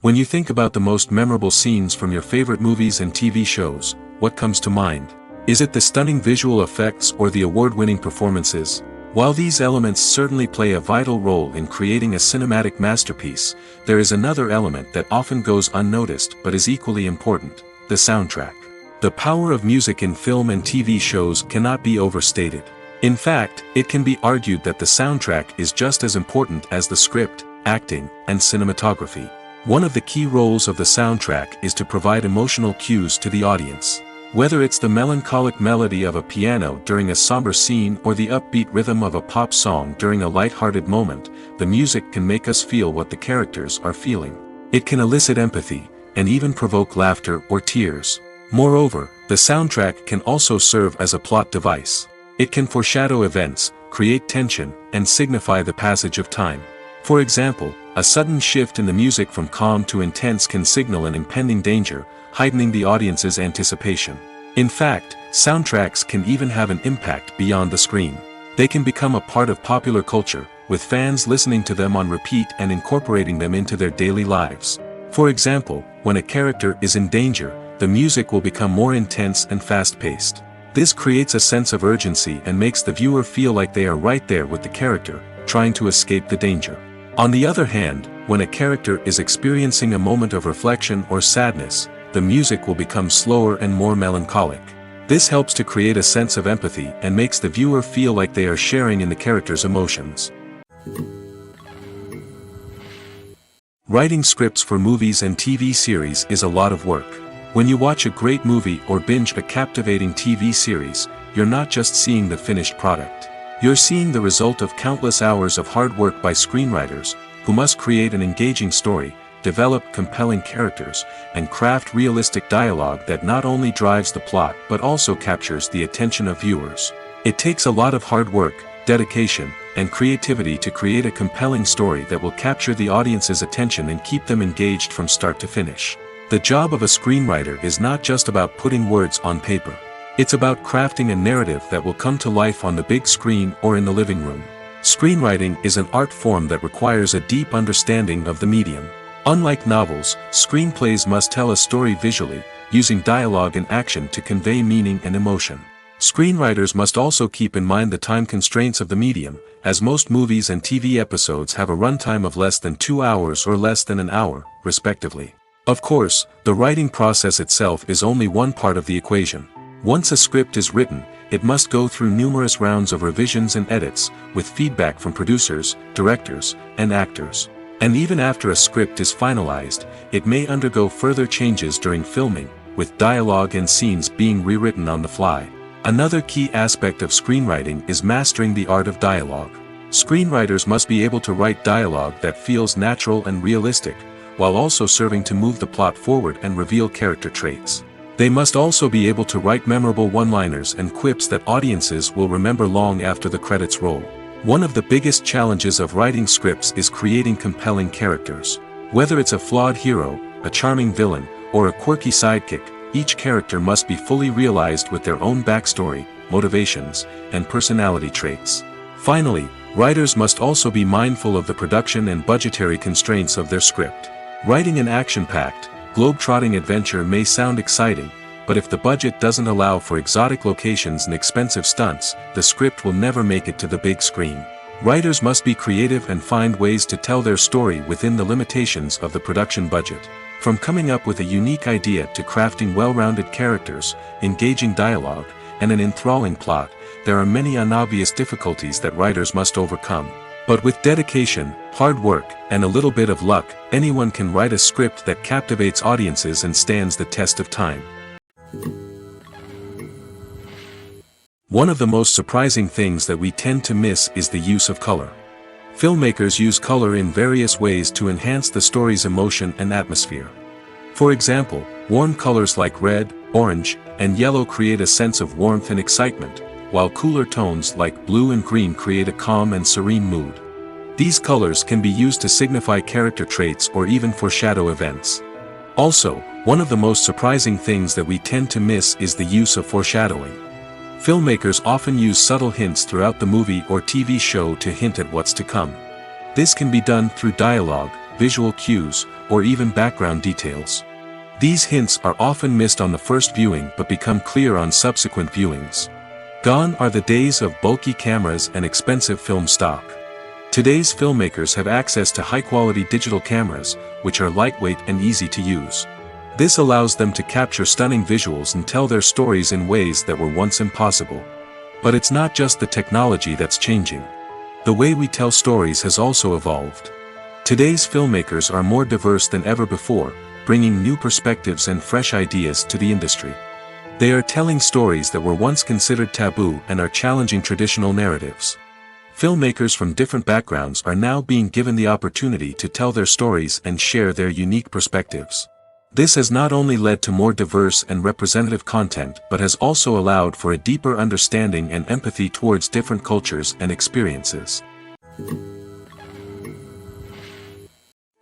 When you think about the most memorable scenes from your favorite movies and TV shows, what comes to mind? Is it the stunning visual effects or the award-winning performances? While these elements certainly play a vital role in creating a cinematic masterpiece, there is another element that often goes unnoticed but is equally important: the soundtrack. The power of music in film and TV shows cannot be overstated. In fact, it can be argued that the soundtrack is just as important as the script, acting, and cinematography. One of the key roles of the soundtrack is to provide emotional cues to the audience. Whether it's the melancholic melody of a piano during a somber scene or the upbeat rhythm of a pop song during a light-hearted moment, the music can make us feel what the characters are feeling. It can elicit empathy, and even provoke laughter or tears. Moreover, the soundtrack can also serve as a plot device. It can foreshadow events, create tension, and signify the passage of time. For example, a sudden shift in the music from calm to intense can signal an impending danger, heightening the audience's anticipation. In fact, soundtracks can even have an impact beyond the screen. They can become a part of popular culture, with fans listening to them on repeat and incorporating them into their daily lives. For example, when a character is in danger, the music will become more intense and fast-paced. This creates a sense of urgency and makes the viewer feel like they are right there with the character, trying to escape the danger. On the other hand, when a character is experiencing a moment of reflection or sadness, the music will become slower and more melancholic. This helps to create a sense of empathy and makes the viewer feel like they are sharing in the character's emotions. Writing scripts for movies and TV series is a lot of work. When you watch a great movie or binge a captivating TV series, you're not just seeing the finished product. You're seeing the result of countless hours of hard work by screenwriters, who must create an engaging story, develop compelling characters, and craft realistic dialogue that not only drives the plot but also captures the attention of viewers. It takes a lot of hard work, dedication, and creativity to create a compelling story that will capture the audience's attention and keep them engaged from start to finish. The job of a screenwriter is not just about putting words on paper. It's about crafting a narrative that will come to life on the big screen or in the living room. Screenwriting is an art form that requires a deep understanding of the medium. Unlike novels, screenplays must tell a story visually, using dialogue and action to convey meaning and emotion. Screenwriters must also keep in mind the time constraints of the medium, as most movies and TV episodes have a runtime of less than 2 hours or less than an hour, respectively. Of course, the writing process itself is only one part of the equation. Once a script is written, it must go through numerous rounds of revisions and edits, with feedback from producers, directors, and actors. And even after a script is finalized, it may undergo further changes during filming, with dialogue and scenes being rewritten on the fly. Another key aspect of screenwriting is mastering the art of dialogue. Screenwriters must be able to write dialogue that feels natural and realistic, while also serving to move the plot forward and reveal character traits. They must also be able to write memorable one-liners and quips that audiences will remember long after the credits roll. One of the biggest challenges of writing scripts is creating compelling characters. Whether it's a flawed hero, a charming villain, or a quirky sidekick, each character must be fully realized with their own backstory, motivations, and personality traits. Finally, writers must also be mindful of the production and budgetary constraints of their script. Writing an action-packed, globe-trotting adventure may sound exciting, but if the budget doesn't allow for exotic locations and expensive stunts, the script will never make it to the big screen. Writers must be creative and find ways to tell their story within the limitations of the production budget. From coming up with a unique idea to crafting well-rounded characters, engaging dialogue, and an enthralling plot, there are many unobvious difficulties that writers must overcome. But with dedication, hard work, and a little bit of luck, anyone can write a script that captivates audiences and stands the test of time. One of the most surprising things that we tend to miss is the use of color. Filmmakers use color in various ways to enhance the story's emotion and atmosphere. For example, warm colors like red, orange, and yellow create a sense of warmth and excitement, while cooler tones like blue and green create a calm and serene mood. These colors can be used to signify character traits or even foreshadow events. Also, one of the most surprising things that we tend to miss is the use of foreshadowing. Filmmakers often use subtle hints throughout the movie or TV show to hint at what's to come. This can be done through dialogue, visual cues, or even background details. These hints are often missed on the first viewing but become clear on subsequent viewings. Gone are the days of bulky cameras and expensive film stock. Today's filmmakers have access to high-quality digital cameras, which are lightweight and easy to use. This allows them to capture stunning visuals and tell their stories in ways that were once impossible. But it's not just the technology that's changing. The way we tell stories has also evolved. Today's filmmakers are more diverse than ever before, bringing new perspectives and fresh ideas to the industry. They are telling stories that were once considered taboo and are challenging traditional narratives. Filmmakers from different backgrounds are now being given the opportunity to tell their stories and share their unique perspectives. This has not only led to more diverse and representative content but has also allowed for a deeper understanding and empathy towards different cultures and experiences.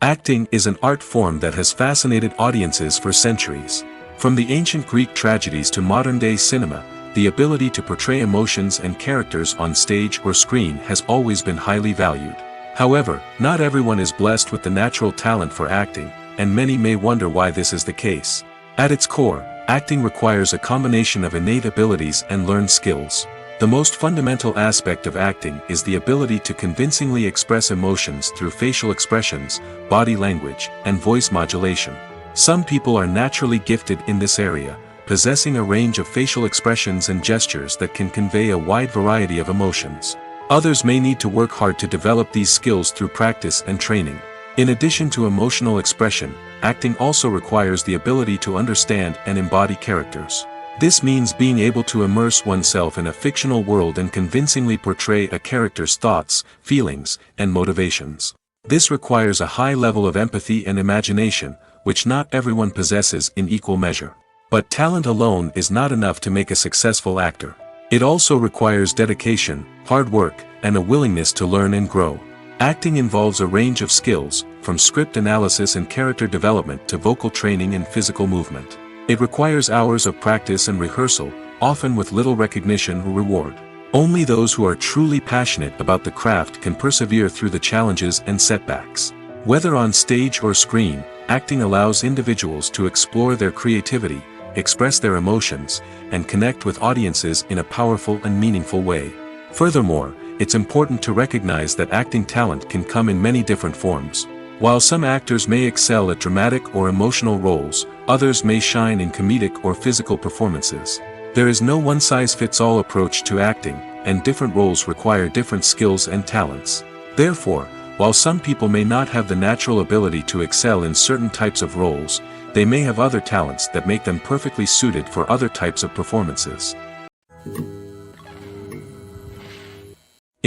Acting is an art form that has fascinated audiences for centuries. From the ancient Greek tragedies to modern-day cinema, the ability to portray emotions and characters on stage or screen has always been highly valued. However, not everyone is blessed with the natural talent for acting, and many may wonder why this is the case. At its core, acting requires a combination of innate abilities and learned skills. The most fundamental aspect of acting is the ability to convincingly express emotions through facial expressions, body language, and voice modulation. Some people are naturally gifted in this area, possessing a range of facial expressions and gestures that can convey a wide variety of emotions. Others may need to work hard to develop these skills through practice and training. In addition to emotional expression, acting also requires the ability to understand and embody characters. This means being able to immerse oneself in a fictional world and convincingly portray a character's thoughts, feelings, and motivations. This requires a high level of empathy and imagination, which not everyone possesses in equal measure. But talent alone is not enough to make a successful actor. It also requires dedication, hard work, and a willingness to learn and grow. Acting involves a range of skills, from script analysis and character development to vocal training and physical movement. It requires hours of practice and rehearsal, often with little recognition or reward. Only those who are truly passionate about the craft can persevere through the challenges and setbacks. Whether on stage or screen, acting allows individuals to explore their creativity, express their emotions, and connect with audiences in a powerful and meaningful way. Furthermore, it's important to recognize that acting talent can come in many different forms. While some actors may excel at dramatic or emotional roles, others may shine in comedic or physical performances. There is no one-size-fits-all approach to acting, and different roles require different skills and talents. Therefore, while some people may not have the natural ability to excel in certain types of roles, they may have other talents that make them perfectly suited for other types of performances.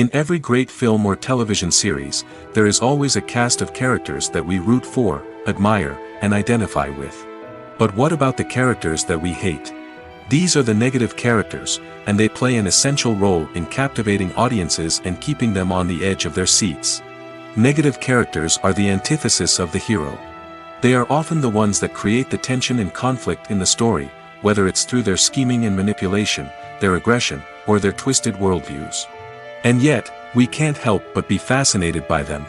In every great film or television series, there is always a cast of characters that we root for, admire, and identify with. But what about the characters that we hate? These are the negative characters, and they play an essential role in captivating audiences and keeping them on the edge of their seats. Negative characters are the antithesis of the hero. They are often the ones that create the tension and conflict in the story, whether it's through their scheming and manipulation, their aggression, or their twisted worldviews. And yet, we can't help but be fascinated by them.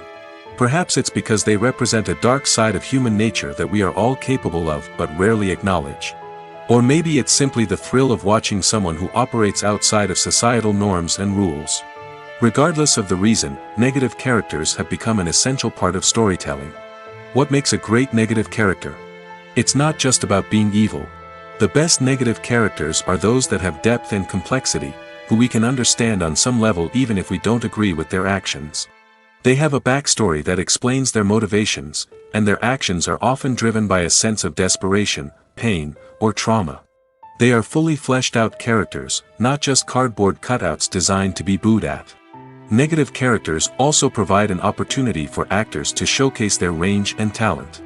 Perhaps it's because they represent a dark side of human nature that we are all capable of but rarely acknowledge. Or maybe it's simply the thrill of watching someone who operates outside of societal norms and rules. Regardless of the reason, negative characters have become an essential part of storytelling. What makes a great negative character? It's not just about being evil. The best negative characters are those that have depth and complexity, who we can understand on some level even if we don't agree with their actions. They have a backstory that explains their motivations, and their actions are often driven by a sense of desperation, pain, or trauma. They are fully fleshed out characters, not just cardboard cutouts designed to be booed at. Negative characters also provide an opportunity for actors to showcase their range and talent.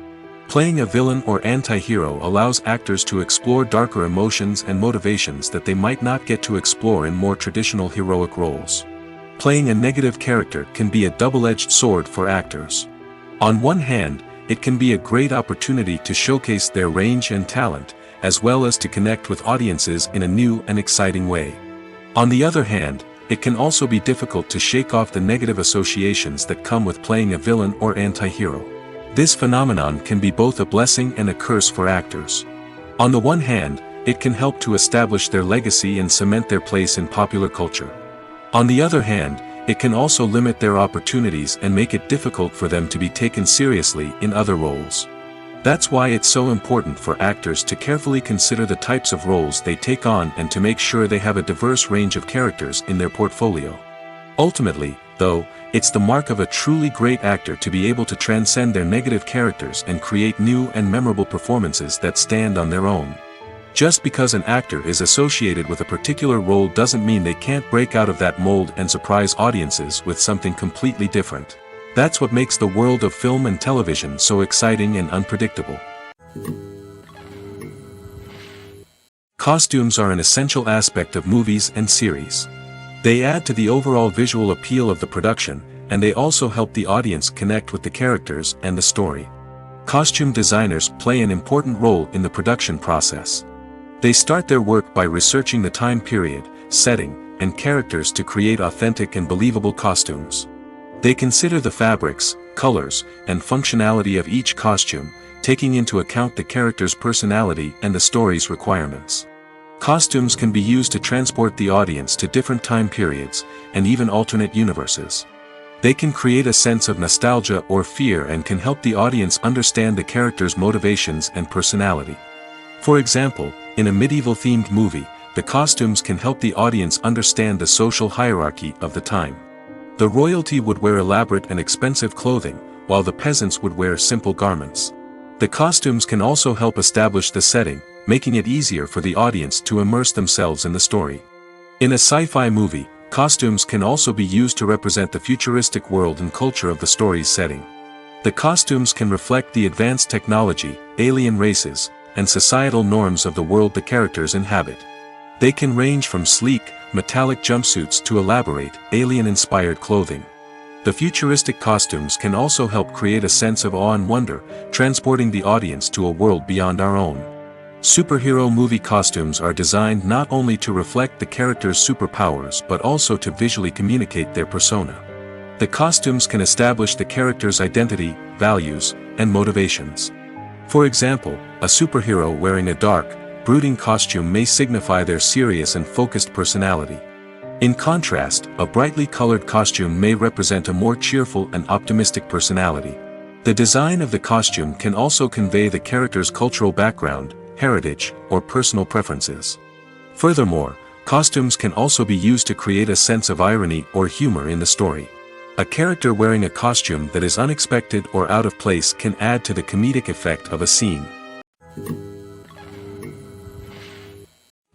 Playing a villain or anti-hero allows actors to explore darker emotions and motivations that they might not get to explore in more traditional heroic roles. Playing a negative character can be a double-edged sword for actors. On one hand, it can be a great opportunity to showcase their range and talent, as well as to connect with audiences in a new and exciting way. On the other hand, it can also be difficult to shake off the negative associations that come with playing a villain or anti-hero. This phenomenon can be both a blessing and a curse for actors. On the one hand, it can help to establish their legacy and cement their place in popular culture. On the other hand, it can also limit their opportunities and make it difficult for them to be taken seriously in other roles. That's why it's so important for actors to carefully consider the types of roles they take on and to make sure they have a diverse range of characters in their portfolio. Ultimately, though, it's the mark of a truly great actor to be able to transcend their negative characters and create new and memorable performances that stand on their own. Just because an actor is associated with a particular role doesn't mean they can't break out of that mold and surprise audiences with something completely different. That's what makes the world of film and television so exciting and unpredictable. Costumes are an essential aspect of movies and series. They add to the overall visual appeal of the production, and they also help the audience connect with the characters and the story. Costume designers play an important role in the production process. They start their work by researching the time period, setting, and characters to create authentic and believable costumes. They consider the fabrics, colors, and functionality of each costume, taking into account the character's personality and the story's requirements. Costumes can be used to transport the audience to different time periods, and even alternate universes. They can create a sense of nostalgia or fear and can help the audience understand the character's motivations and personality. For example, in a medieval-themed movie, the costumes can help the audience understand the social hierarchy of the time. The royalty would wear elaborate and expensive clothing, while the peasants would wear simple garments. The costumes can also help establish the setting, making it easier for the audience to immerse themselves in the story. In a sci-fi movie, costumes can also be used to represent the futuristic world and culture of the story's setting. The costumes can reflect the advanced technology, alien races, and societal norms of the world the characters inhabit. They can range from sleek, metallic jumpsuits to elaborate, alien-inspired clothing. The futuristic costumes can also help create a sense of awe and wonder, transporting the audience to a world beyond our own. Superhero movie costumes are designed not only to reflect the character's superpowers but also to visually communicate their persona. The costumes can establish the character's identity, values, and motivations. For example, a superhero wearing a dark, brooding costume may signify their serious and focused personality. In contrast, a brightly colored costume may represent a more cheerful and optimistic personality. The design of the costume can also convey the character's cultural background, heritage, or personal preferences. Furthermore, costumes can also be used to create a sense of irony or humor in the story. A character wearing a costume that is unexpected or out of place can add to the comedic effect of a scene.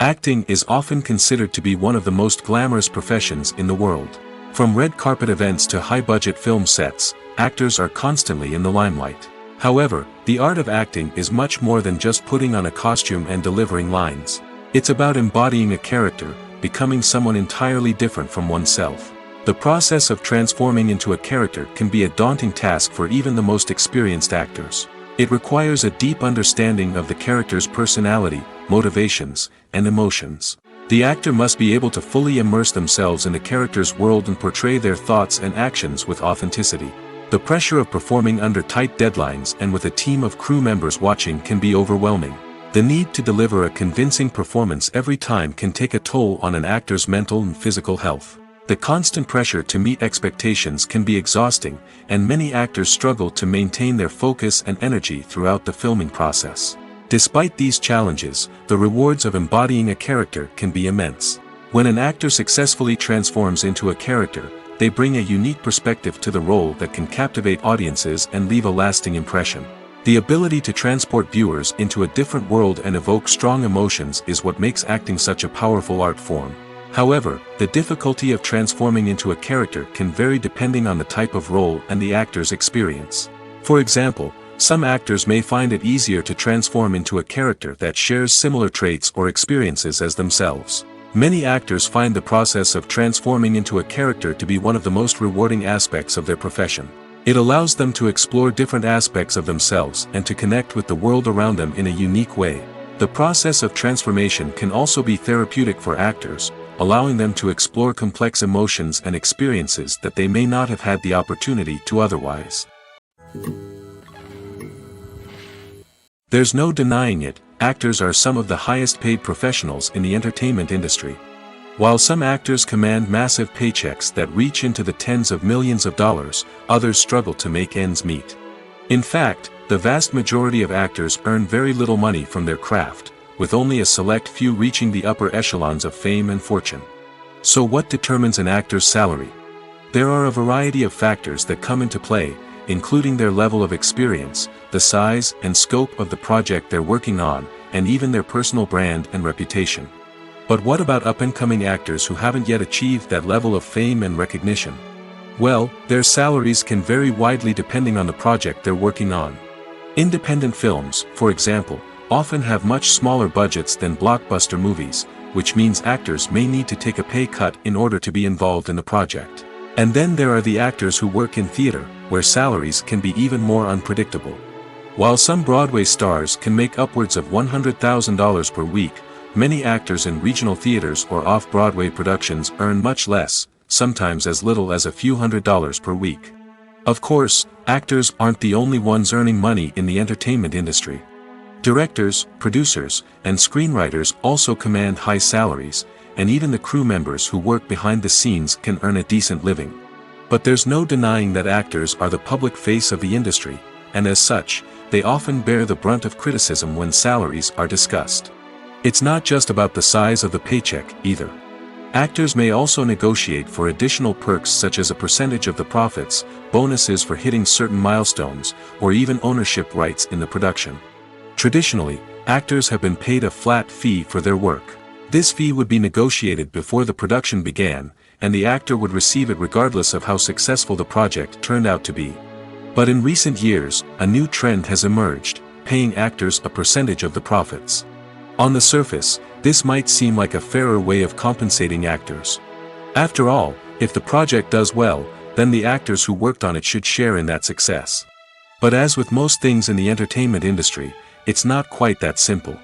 Acting is often considered to be one of the most glamorous professions in the world. From red carpet events to high-budget film sets, actors are constantly in the limelight. However, the art of acting is much more than just putting on a costume and delivering lines. It's about embodying a character, becoming someone entirely different from oneself. The process of transforming into a character can be a daunting task for even the most experienced actors. It requires a deep understanding of the character's personality, motivations, and emotions. The actor must be able to fully immerse themselves in the character's world and portray their thoughts and actions with authenticity. The pressure of performing under tight deadlines and with a team of crew members watching can be overwhelming. The need to deliver a convincing performance every time can take a toll on an actor's mental and physical health. The constant pressure to meet expectations can be exhausting, and many actors struggle to maintain their focus and energy throughout the filming process. Despite these challenges, the rewards of embodying a character can be immense. When an actor successfully transforms into a character, they bring a unique perspective to the role that can captivate audiences and leave a lasting impression. The ability to transport viewers into a different world and evoke strong emotions is what makes acting such a powerful art form. However, the difficulty of transforming into a character can vary depending on the type of role and the actor's experience. For example, some actors may find it easier to transform into a character that shares similar traits or experiences as themselves. Many actors find the process of transforming into a character to be one of the most rewarding aspects of their profession. It allows them to explore different aspects of themselves and to connect with the world around them in a unique way. The process of transformation can also be therapeutic for actors, allowing them to explore complex emotions and experiences that they may not have had the opportunity to otherwise. There's no denying it, actors are some of the highest paid professionals in the entertainment industry. While some actors command massive paychecks that reach into the tens of millions of dollars, others struggle to make ends meet. In fact, the vast majority of actors earn very little money from their craft, with only a select few reaching the upper echelons of fame and fortune. So what determines an actor's salary? There are a variety of factors that come into play, including their level of experience, the size and scope of the project they're working on, and even their personal brand and reputation. But what about up-and-coming actors who haven't yet achieved that level of fame and recognition? Well, their salaries can vary widely depending on the project they're working on. Independent films, for example, often have much smaller budgets than blockbuster movies, which means actors may need to take a pay cut in order to be involved in the project. And then there are the actors who work in theater, where salaries can be even more unpredictable. While some Broadway stars can make upwards of $100,000 per week, many actors in regional theaters or off-Broadway productions earn much less, sometimes as little as a few $100s per week. Of course, actors aren't the only ones earning money in the entertainment industry. Directors, producers, and screenwriters also command high salaries, and even the crew members who work behind the scenes can earn a decent living. But there's no denying that actors are the public face of the industry, and as such, they often bear the brunt of criticism when salaries are discussed. It's not just about the size of the paycheck, either. Actors may also negotiate for additional perks such as a percentage of the profits, bonuses for hitting certain milestones, or even ownership rights in the production. Traditionally, actors have been paid a flat fee for their work. This fee would be negotiated before the production began, and the actor would receive it regardless of how successful the project turned out to be. But in recent years, a new trend has emerged, paying actors a percentage of the profits. On the surface, this might seem like a fairer way of compensating actors. After all, if the project does well, then the actors who worked on it should share in that success. But as with most things in the entertainment industry, it's not quite that simple.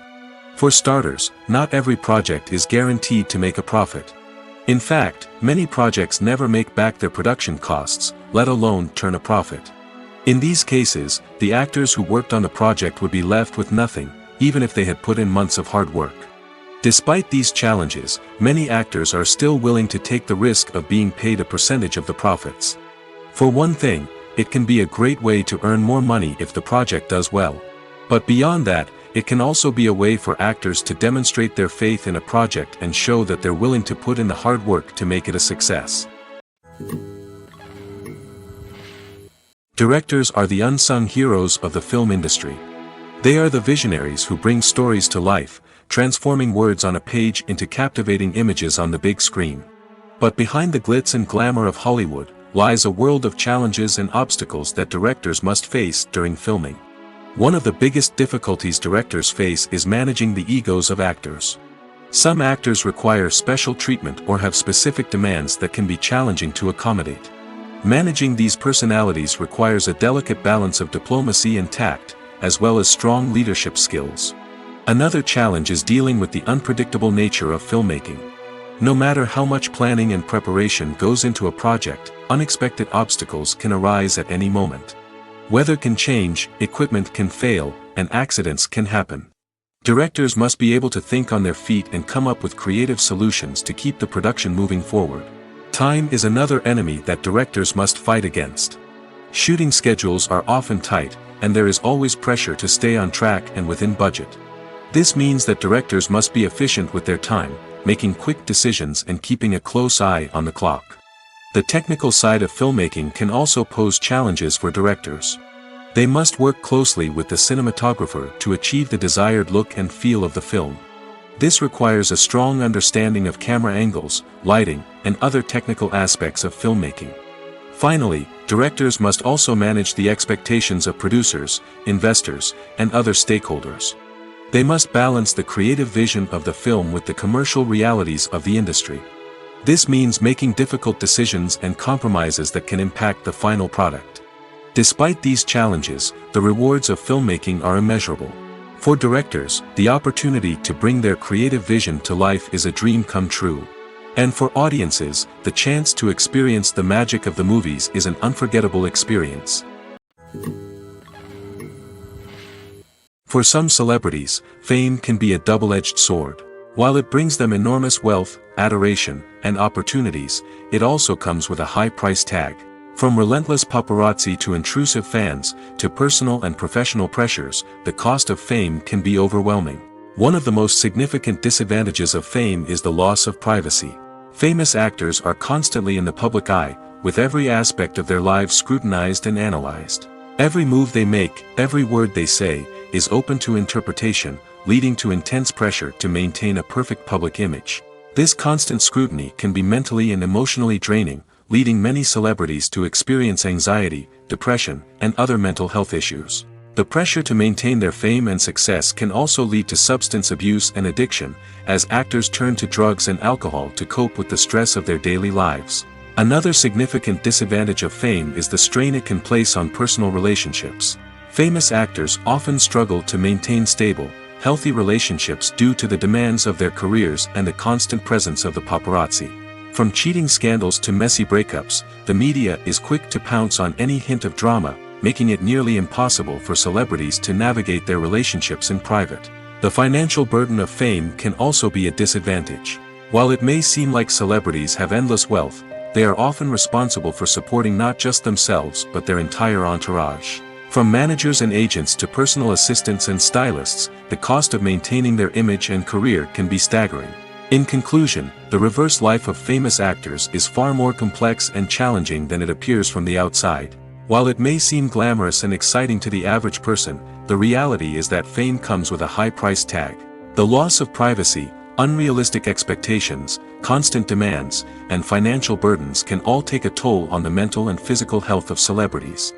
For starters, not every project is guaranteed to make a profit. In fact, many projects never make back their production costs, let alone turn a profit. In these cases, the actors who worked on the project would be left with nothing, even if they had put in months of hard work. Despite these challenges, many actors are still willing to take the risk of being paid a percentage of the profits. For one thing, it can be a great way to earn more money if the project does well. But beyond that, it can also be a way for actors to demonstrate their faith in a project and show that they're willing to put in the hard work to make it a success. Directors are the unsung heroes of the film industry. They are the visionaries who bring stories to life, transforming words on a page into captivating images on the big screen. But behind the glitz and glamour of Hollywood lies a world of challenges and obstacles that directors must face during filming. One of the biggest difficulties directors face is managing the egos of actors. Some actors require special treatment or have specific demands that can be challenging to accommodate. Managing these personalities requires a delicate balance of diplomacy and tact, as well as strong leadership skills. Another challenge is dealing with the unpredictable nature of filmmaking. No matter how much planning and preparation goes into a project, unexpected obstacles can arise at any moment. Weather can change, equipment can fail, and accidents can happen. Directors must be able to think on their feet and come up with creative solutions to keep the production moving forward. Time is another enemy that directors must fight against. Shooting schedules are often tight, and there is always pressure to stay on track and within budget. This means that directors must be efficient with their time, making quick decisions and keeping a close eye on the clock. The technical side of filmmaking can also pose challenges for directors. They must work closely with the cinematographer to achieve the desired look and feel of the film. This requires a strong understanding of camera angles, lighting, and other technical aspects of filmmaking. Finally, directors must also manage the expectations of producers, investors, and other stakeholders. They must balance the creative vision of the film with the commercial realities of the industry. This means making difficult decisions and compromises that can impact the final product. Despite these challenges, the rewards of filmmaking are immeasurable. For directors, the opportunity to bring their creative vision to life is a dream come true. And for audiences, the chance to experience the magic of the movies is an unforgettable experience. For some celebrities, fame can be a double-edged sword. While it brings them enormous wealth, adoration, and opportunities, it also comes with a high price tag. From relentless paparazzi to intrusive fans, to personal and professional pressures, the cost of fame can be overwhelming. One of the most significant disadvantages of fame is the loss of privacy. Famous actors are constantly in the public eye, with every aspect of their lives scrutinized and analyzed. Every move they make, every word they say, is open to interpretation, leading to intense pressure to maintain a perfect public image. This constant scrutiny can be mentally and emotionally draining, leading many celebrities to experience anxiety, depression, and other mental health issues. The pressure to maintain their fame and success can also lead to substance abuse and addiction, as actors turn to drugs and alcohol to cope with the stress of their daily lives. Another significant disadvantage of fame is the strain it can place on personal relationships. Famous actors often struggle to maintain stable, healthy relationships due to the demands of their careers and the constant presence of the paparazzi. From cheating scandals to messy breakups, the media is quick to pounce on any hint of drama, making it nearly impossible for celebrities to navigate their relationships in private. The financial burden of fame can also be a disadvantage. While it may seem like celebrities have endless wealth, they are often responsible for supporting not just themselves but their entire entourage. From managers and agents to personal assistants and stylists, the cost of maintaining their image and career can be staggering. In conclusion, the reverse life of famous actors is far more complex and challenging than it appears from the outside. While it may seem glamorous and exciting to the average person, the reality is that fame comes with a high price tag. The loss of privacy, unrealistic expectations, constant demands, and financial burdens can all take a toll on the mental and physical health of celebrities.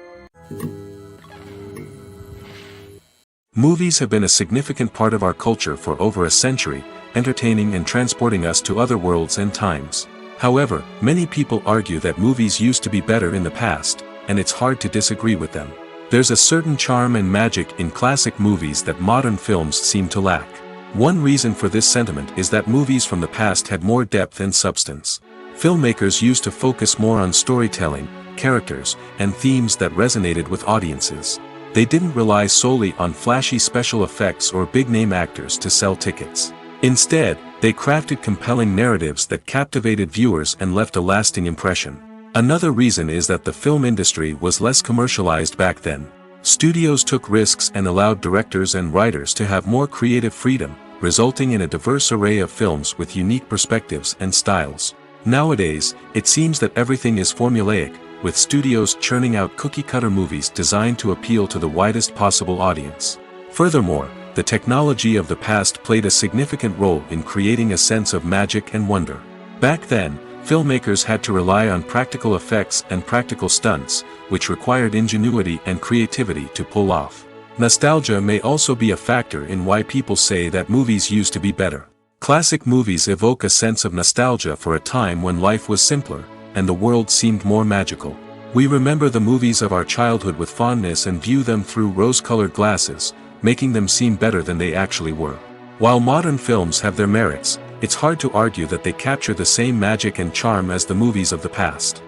Movies have been a significant part of our culture for over a century, entertaining and transporting us to other worlds and times. However, many people argue that movies used to be better in the past, and it's hard to disagree with them. There's a certain charm and magic in classic movies that modern films seem to lack. One reason for this sentiment is that movies from the past had more depth and substance. Filmmakers used to focus more on storytelling, characters, and themes that resonated with audiences. They didn't rely solely on flashy special effects or big-name actors to sell tickets. Instead, they crafted compelling narratives that captivated viewers and left a lasting impression. Another reason is that the film industry was less commercialized back then. Studios took risks and allowed directors and writers to have more creative freedom, resulting in a diverse array of films with unique perspectives and styles. Nowadays, it seems that everything is formulaic, with studios churning out cookie-cutter movies designed to appeal to the widest possible audience. Furthermore, the technology of the past played a significant role in creating a sense of magic and wonder. Back then, filmmakers had to rely on practical effects and practical stunts, which required ingenuity and creativity to pull off. Nostalgia may also be a factor in why people say that movies used to be better. Classic movies evoke a sense of nostalgia for a time when life was simpler, and the world seemed more magical. We remember the movies of our childhood with fondness and view them through rose-colored glasses, making them seem better than they actually were. While modern films have their merits, it's hard to argue that they capture the same magic and charm as the movies of the past.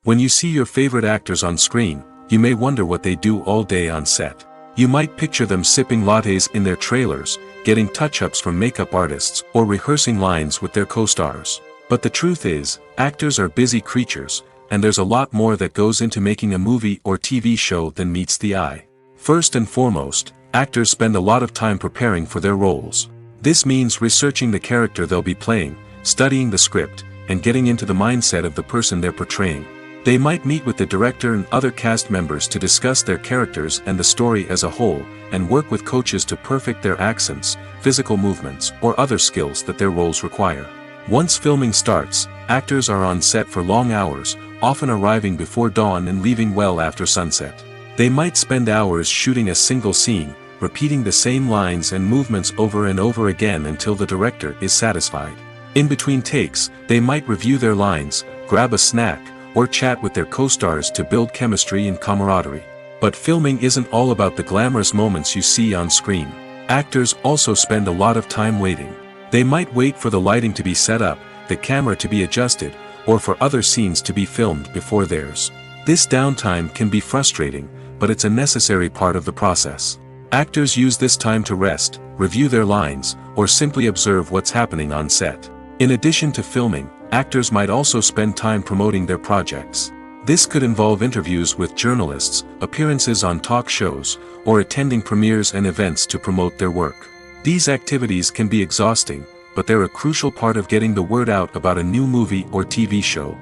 When you see your favorite actors on screen, you may wonder what they do all day on set. You might picture them sipping lattes in their trailers, getting touch-ups from makeup artists, or rehearsing lines with their co-stars. But the truth is, actors are busy creatures, and there's a lot more that goes into making a movie or TV show than meets the eye. First and foremost, actors spend a lot of time preparing for their roles. This means researching the character they'll be playing, studying the script, and getting into the mindset of the person they're portraying. They might meet with the director and other cast members to discuss their characters and the story as a whole, and work with coaches to perfect their accents, physical movements, or other skills that their roles require. Once filming starts, actors are on set for long hours, often arriving before dawn and leaving well after sunset. They might spend hours shooting a single scene, repeating the same lines and movements over and over again until the director is satisfied. In between takes, they might review their lines, grab a snack, or chat with their co-stars to build chemistry and camaraderie. But filming isn't all about the glamorous moments you see on screen. Actors also spend a lot of time waiting. They might wait for the lighting to be set up, the camera to be adjusted, or for other scenes to be filmed before theirs. This downtime can be frustrating, but it's a necessary part of the process. Actors use this time to rest, review their lines, or simply observe what's happening on set. In addition to filming, actors might also spend time promoting their projects. This could involve interviews with journalists, appearances on talk shows, or attending premieres and events to promote their work. These activities can be exhausting, but they're a crucial part of getting the word out about a new movie or TV show.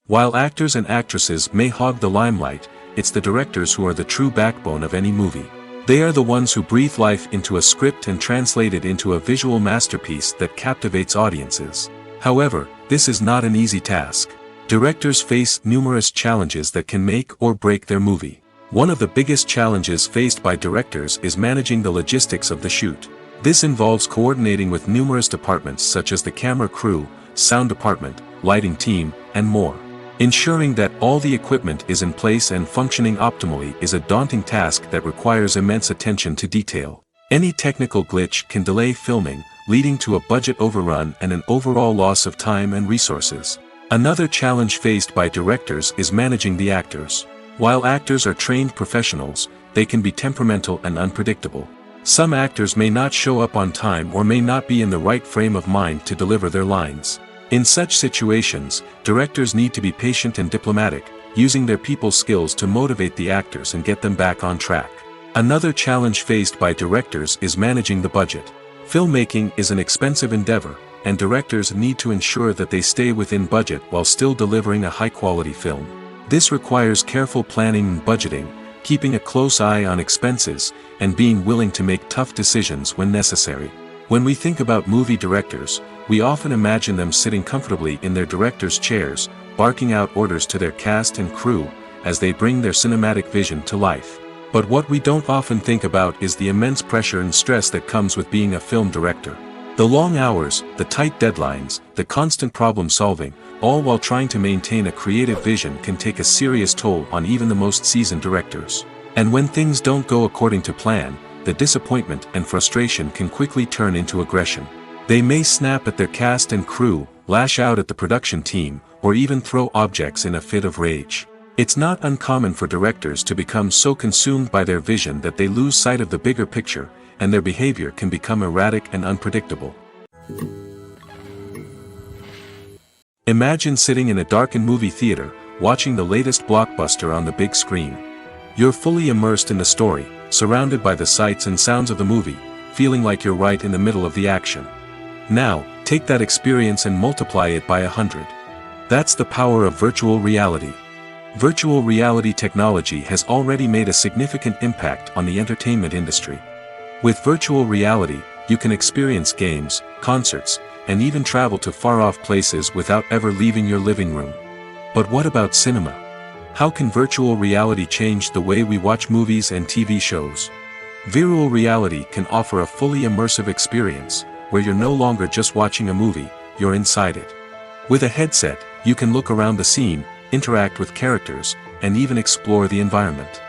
While actors and actresses may hog the limelight, it's the directors who are the true backbone of any movie. They are the ones who breathe life into a script and translate it into a visual masterpiece that captivates audiences. However, this is not an easy task. Directors face numerous challenges that can make or break their movie. One of the biggest challenges faced by directors is managing the logistics of the shoot. This involves coordinating with numerous departments such as the camera crew, sound department, lighting team, and more. Ensuring that all the equipment is in place and functioning optimally is a daunting task that requires immense attention to detail. Any technical glitch can delay filming, leading to a budget overrun and an overall loss of time and resources. Another challenge faced by directors is managing the actors. While actors are trained professionals, they can be temperamental and unpredictable. Some actors may not show up on time or may not be in the right frame of mind to deliver their lines. In such situations, directors need to be patient and diplomatic, using their people skills to motivate the actors and get them back on track. Another challenge faced by directors is managing the budget. Filmmaking is an expensive endeavor, and directors need to ensure that they stay within budget while still delivering a high-quality film. This requires careful planning and budgeting, keeping a close eye on expenses, and being willing to make tough decisions when necessary. When we think about movie directors, we often imagine them sitting comfortably in their director's chairs, barking out orders to their cast and crew, as they bring their cinematic vision to life. But what we don't often think about is the immense pressure and stress that comes with being a film director. The long hours, the tight deadlines, the constant problem solving, all while trying to maintain a creative vision can take a serious toll on even the most seasoned directors. And when things don't go according to plan, the disappointment and frustration can quickly turn into aggression. They may snap at their cast and crew, lash out at the production team, or even throw objects in a fit of rage. It's not uncommon for directors to become so consumed by their vision that they lose sight of the bigger picture, and their behavior can become erratic and unpredictable. Imagine sitting in a darkened movie theater, watching the latest blockbuster on the big screen. You're fully immersed in the story, surrounded by the sights and sounds of the movie, feeling like you're right in the middle of the action. Now, take that experience and multiply it by 100. That's the power of virtual reality. Virtual reality technology has already made a significant impact on the entertainment industry. With virtual reality, you can experience games, concerts, and even travel to far-off places without ever leaving your living room. But what about cinema? How can virtual reality change the way we watch movies and TV shows? Virtual reality can offer a fully immersive experience, where you're no longer just watching a movie, you're inside it. With a headset, you can look around the scene, interact with characters, and even explore the environment.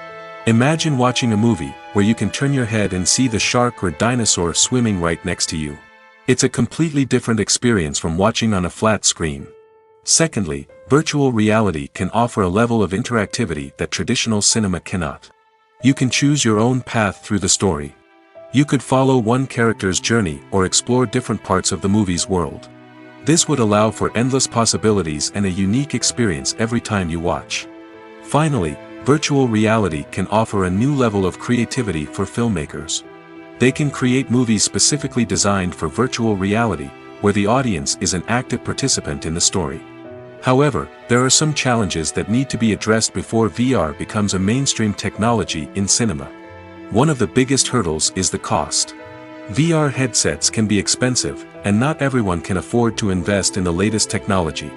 Imagine watching a movie, where you can turn your head and see the shark or dinosaur swimming right next to you. It's a completely different experience from watching on a flat screen. Secondly, virtual reality can offer a level of interactivity that traditional cinema cannot. You can choose your own path through the story. You could follow one character's journey or explore different parts of the movie's world. This would allow for endless possibilities and a unique experience every time you watch. Finally, virtual reality can offer a new level of creativity for filmmakers. They can create movies specifically designed for virtual reality, where the audience is an active participant in the story. However, there are some challenges that need to be addressed before VR becomes a mainstream technology in cinema. One of the biggest hurdles is the cost. VR headsets can be expensive, and not everyone can afford to invest in the latest technology.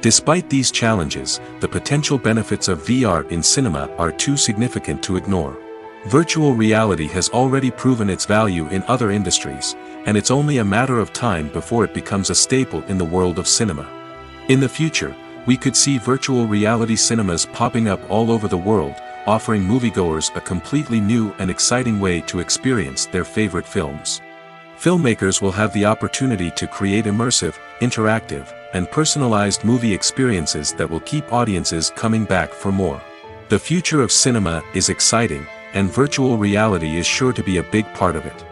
Despite these challenges, the potential benefits of VR in cinema are too significant to ignore. Virtual reality has already proven its value in other industries, and it's only a matter of time before it becomes a staple in the world of cinema. In the future, we could see virtual reality cinemas popping up all over the world, offering moviegoers a completely new and exciting way to experience their favorite films. Filmmakers will have the opportunity to create immersive, interactive, and personalized movie experiences that will keep audiences coming back for more. The future of cinema is exciting, and virtual reality is sure to be a big part of it.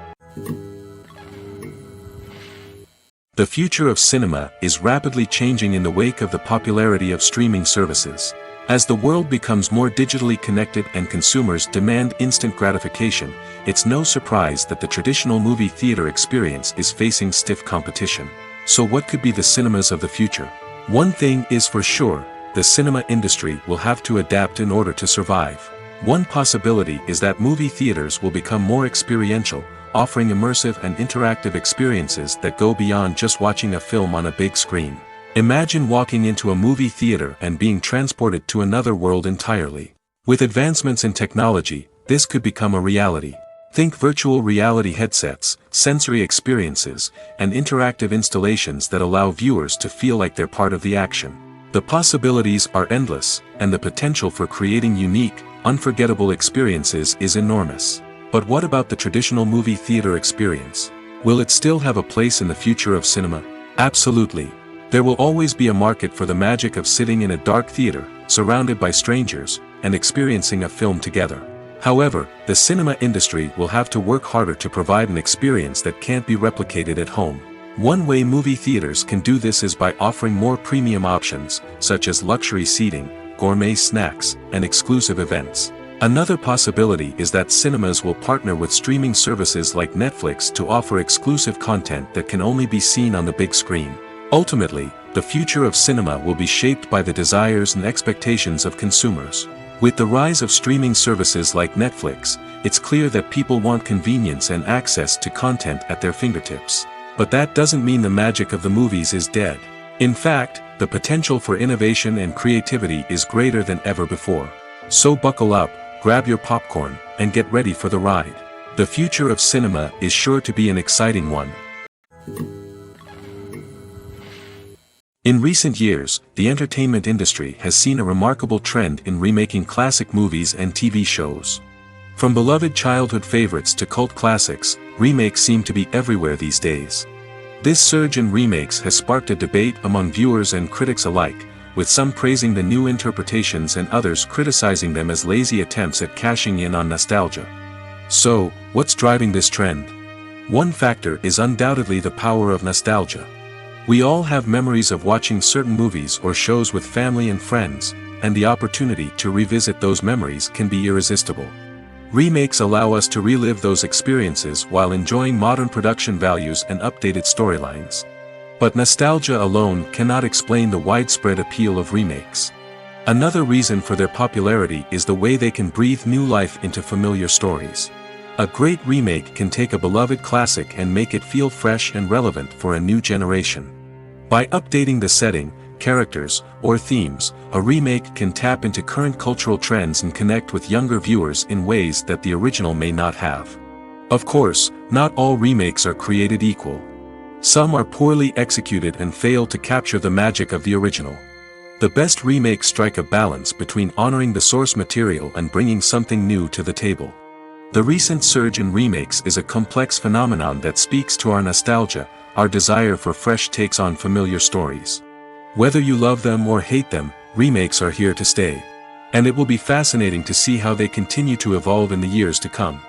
The future of cinema is rapidly changing in the wake of the popularity of streaming services. As the world becomes more digitally connected and consumers demand instant gratification, it's no surprise that the traditional movie theater experience is facing stiff competition. So what could be the cinemas of the future? One thing is for sure, the cinema industry will have to adapt in order to survive. One possibility is that movie theaters will become more experiential, offering immersive and interactive experiences that go beyond just watching a film on a big screen. Imagine walking into a movie theater and being transported to another world entirely. With advancements in technology, this could become a reality. Think virtual reality headsets, sensory experiences, and interactive installations that allow viewers to feel like they're part of the action. The possibilities are endless, and the potential for creating unique, unforgettable experiences is enormous. But what about the traditional movie theater experience? Will it still have a place in the future of cinema? Absolutely. There will always be a market for the magic of sitting in a dark theater, surrounded by strangers, and experiencing a film together. However, the cinema industry will have to work harder to provide an experience that can't be replicated at home. One way movie theaters can do this is by offering more premium options, such as luxury seating, gourmet snacks, and exclusive events. Another possibility is that cinemas will partner with streaming services like Netflix to offer exclusive content that can only be seen on the big screen. Ultimately, the future of cinema will be shaped by the desires and expectations of consumers. With the rise of streaming services like Netflix, it's clear that people want convenience and access to content at their fingertips. But that doesn't mean the magic of the movies is dead. In fact, the potential for innovation and creativity is greater than ever before. So buckle up, grab your popcorn, and get ready for the ride. The future of cinema is sure to be an exciting one. In recent years, the entertainment industry has seen a remarkable trend in remaking classic movies and TV shows. From beloved childhood favorites to cult classics, remakes seem to be everywhere these days. This surge in remakes has sparked a debate among viewers and critics alike, with some praising the new interpretations and others criticizing them as lazy attempts at cashing in on nostalgia. So, what's driving this trend? One factor is undoubtedly the power of nostalgia. We all have memories of watching certain movies or shows with family and friends, and the opportunity to revisit those memories can be irresistible. Remakes allow us to relive those experiences while enjoying modern production values and updated storylines. But nostalgia alone cannot explain the widespread appeal of remakes. Another reason for their popularity is the way they can breathe new life into familiar stories. A great remake can take a beloved classic and make it feel fresh and relevant for a new generation. By updating the setting, characters, or themes, a remake can tap into current cultural trends and connect with younger viewers in ways that the original may not have. Of course, not all remakes are created equal. Some are poorly executed and fail to capture the magic of the original. The best remakes strike a balance between honoring the source material and bringing something new to the table. The recent surge in remakes is a complex phenomenon that speaks to our nostalgia, our desire for fresh takes on familiar stories. Whether you love them or hate them, remakes are here to stay. And it will be fascinating to see how they continue to evolve in the years to come.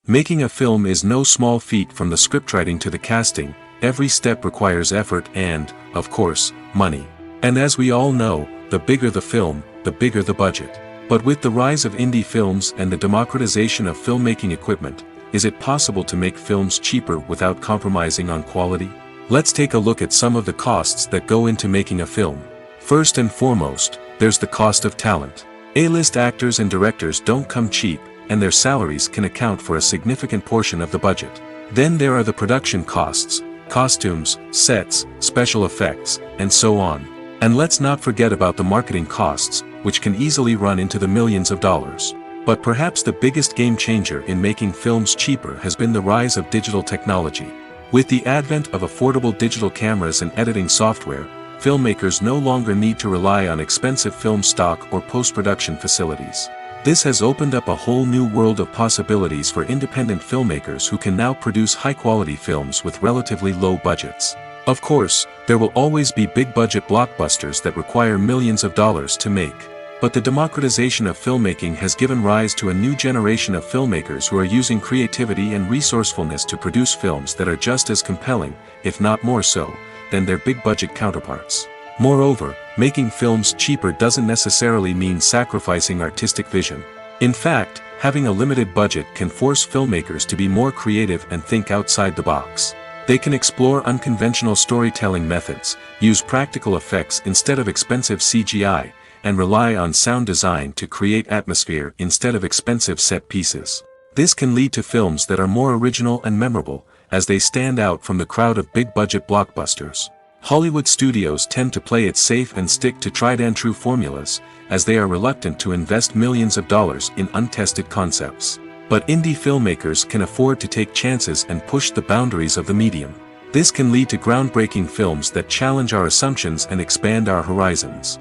Making a film is no small feat. From the scriptwriting to the casting, every step requires effort and, of course, money. And as we all know, the bigger the film, the bigger the budget. But with the rise of indie films and the democratization of filmmaking equipment, is it possible to make films cheaper without compromising on quality? Let's take a look at some of the costs that go into making a film. First and foremost, there's the cost of talent. A-list actors and directors don't come cheap, and their salaries can account for a significant portion of the budget. Then there are the production costs, costumes, sets, special effects, and so on. And let's not forget about the marketing costs, which can easily run into the millions of dollars. But perhaps the biggest game changer in making films cheaper has been the rise of digital technology. With the advent of affordable digital cameras and editing software, filmmakers no longer need to rely on expensive film stock or post-production facilities. This has opened up a whole new world of possibilities for independent filmmakers who can now produce high-quality films with relatively low budgets. Of course, there will always be big-budget blockbusters that require millions of dollars to make. But the democratization of filmmaking has given rise to a new generation of filmmakers who are using creativity and resourcefulness to produce films that are just as compelling, if not more so, than their big-budget counterparts. Moreover, making films cheaper doesn't necessarily mean sacrificing artistic vision. In fact, having a limited budget can force filmmakers to be more creative and think outside the box. They can explore unconventional storytelling methods, use practical effects instead of expensive CGI, and rely on sound design to create atmosphere instead of expensive set pieces. This can lead to films that are more original and memorable, as they stand out from the crowd of big-budget blockbusters. Hollywood studios tend to play it safe and stick to tried-and-true formulas, as they are reluctant to invest millions of dollars in untested concepts. But indie filmmakers can afford to take chances and push the boundaries of the medium. This can lead to groundbreaking films that challenge our assumptions and expand our horizons.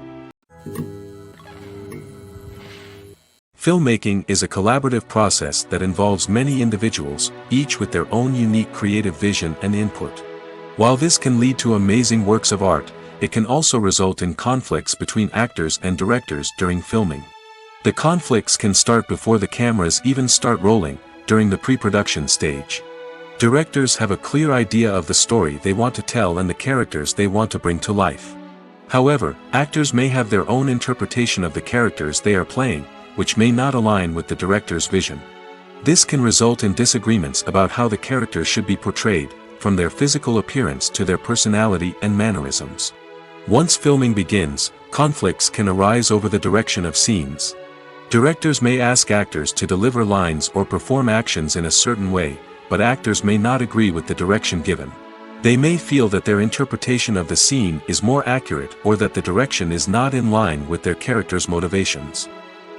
Filmmaking is a collaborative process that involves many individuals, each with their own unique creative vision and input. While this can lead to amazing works of art, it can also result in conflicts between actors and directors during filming. The conflicts can start before the cameras even start rolling, during the pre-production stage. Directors have a clear idea of the story they want to tell and the characters they want to bring to life. However, actors may have their own interpretation of the characters they are playing, which may not align with the director's vision. This can result in disagreements about how the characters should be portrayed, from their physical appearance to their personality and mannerisms. Once filming begins, conflicts can arise over the direction of scenes. Directors may ask actors to deliver lines or perform actions in a certain way, but actors may not agree with the direction given. They may feel that their interpretation of the scene is more accurate or that the direction is not in line with their character's motivations.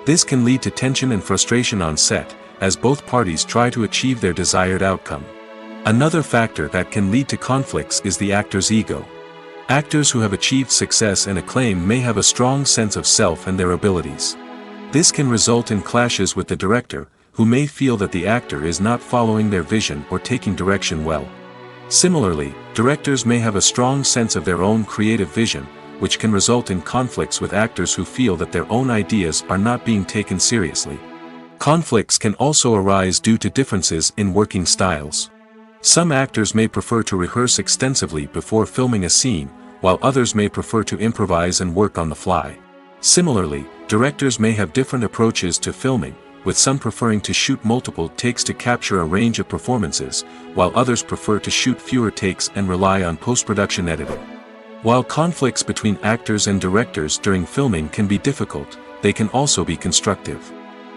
This can lead to tension and frustration on set, as both parties try to achieve their desired outcome. Another factor that can lead to conflicts is the actor's ego. Actors who have achieved success and acclaim may have a strong sense of self and their abilities. This can result in clashes with the director, who may feel that the actor is not following their vision or taking direction well. Similarly, directors may have a strong sense of their own creative vision, which can result in conflicts with actors who feel that their own ideas are not being taken seriously. Conflicts can also arise due to differences in working styles. Some actors may prefer to rehearse extensively before filming a scene, while others may prefer to improvise and work on the fly. Similarly, directors may have different approaches to filming, with some preferring to shoot multiple takes to capture a range of performances, while others prefer to shoot fewer takes and rely on post-production editing. While conflicts between actors and directors during filming can be difficult, they can also be constructive.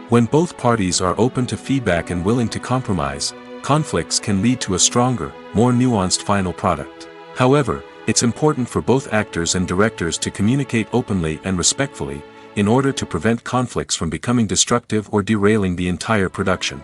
When both parties are open to feedback and willing to compromise, conflicts can lead to a stronger, more nuanced final product. However, it's important for both actors and directors to communicate openly and respectfully, in order to prevent conflicts from becoming destructive or derailing the entire production.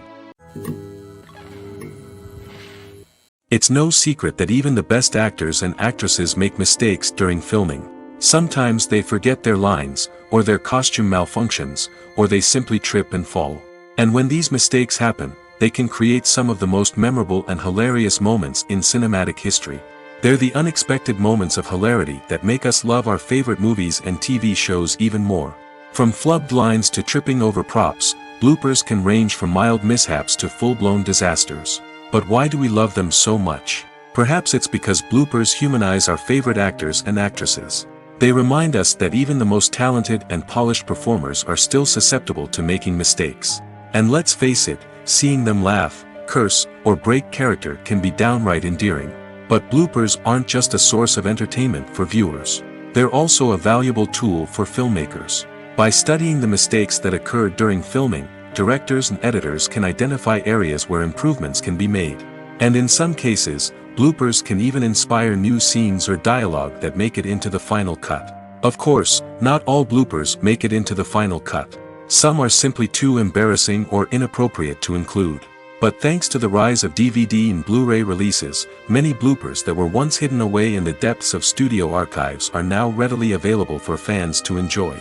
It's no secret that even the best actors and actresses make mistakes during filming. Sometimes they forget their lines, or their costume malfunctions, or they simply trip and fall. And when these mistakes happen, they can create some of the most memorable and hilarious moments in cinematic history. They're the unexpected moments of hilarity that make us love our favorite movies and TV shows even more. From flubbed lines to tripping over props, bloopers can range from mild mishaps to full-blown disasters. But why do we love them so much? Perhaps it's because bloopers humanize our favorite actors and actresses. They remind us that even the most talented and polished performers are still susceptible to making mistakes. And let's face it, seeing them laugh, curse, or break character can be downright endearing. But bloopers aren't just a source of entertainment for viewers. They're also a valuable tool for filmmakers. By studying the mistakes that occurred during filming, directors and editors can identify areas where improvements can be made. And in some cases, bloopers can even inspire new scenes or dialogue that make it into the final cut. Of course, not all bloopers make it into the final cut. Some are simply too embarrassing or inappropriate to include. But thanks to the rise of DVD and Blu-ray releases, many bloopers that were once hidden away in the depths of studio archives are now readily available for fans to enjoy.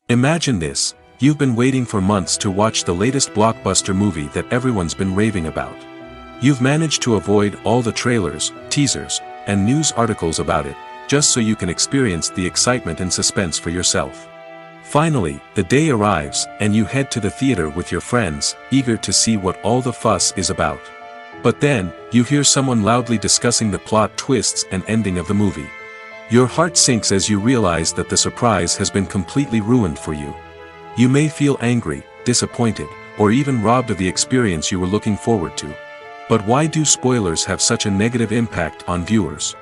Imagine this: you've been waiting for months to watch the latest blockbuster movie that everyone's been raving about. You've managed to avoid all the trailers, teasers, and news articles about it, just so you can experience the excitement and suspense for yourself. Finally, the day arrives, and you head to the theater with your friends, eager to see what all the fuss is about. But then, you hear someone loudly discussing the plot twists and ending of the movie. Your heart sinks as you realize that the surprise has been completely ruined for you. You may feel angry, disappointed, or even robbed of the experience you were looking forward to. But why do spoilers have such a negative impact on viewers?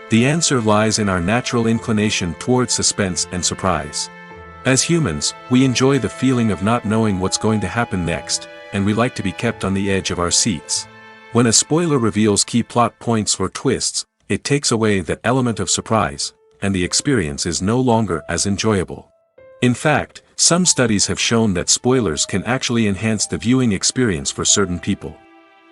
The answer lies in our natural inclination toward suspense and surprise. As humans, we enjoy the feeling of not knowing what's going to happen next, and we like to be kept on the edge of our seats. When a spoiler reveals key plot points or twists, it takes away that element of surprise, and the experience is no longer as enjoyable. In fact, some studies have shown that spoilers can actually enhance the viewing experience for certain people.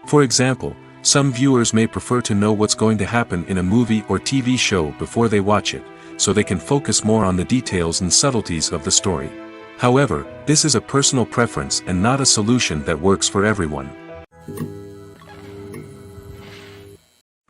For example, some viewers may prefer to know what's going to happen in a movie or TV show before they watch it, so they can focus more on the details and subtleties of the story. However, this is a personal preference and not a solution that works for everyone.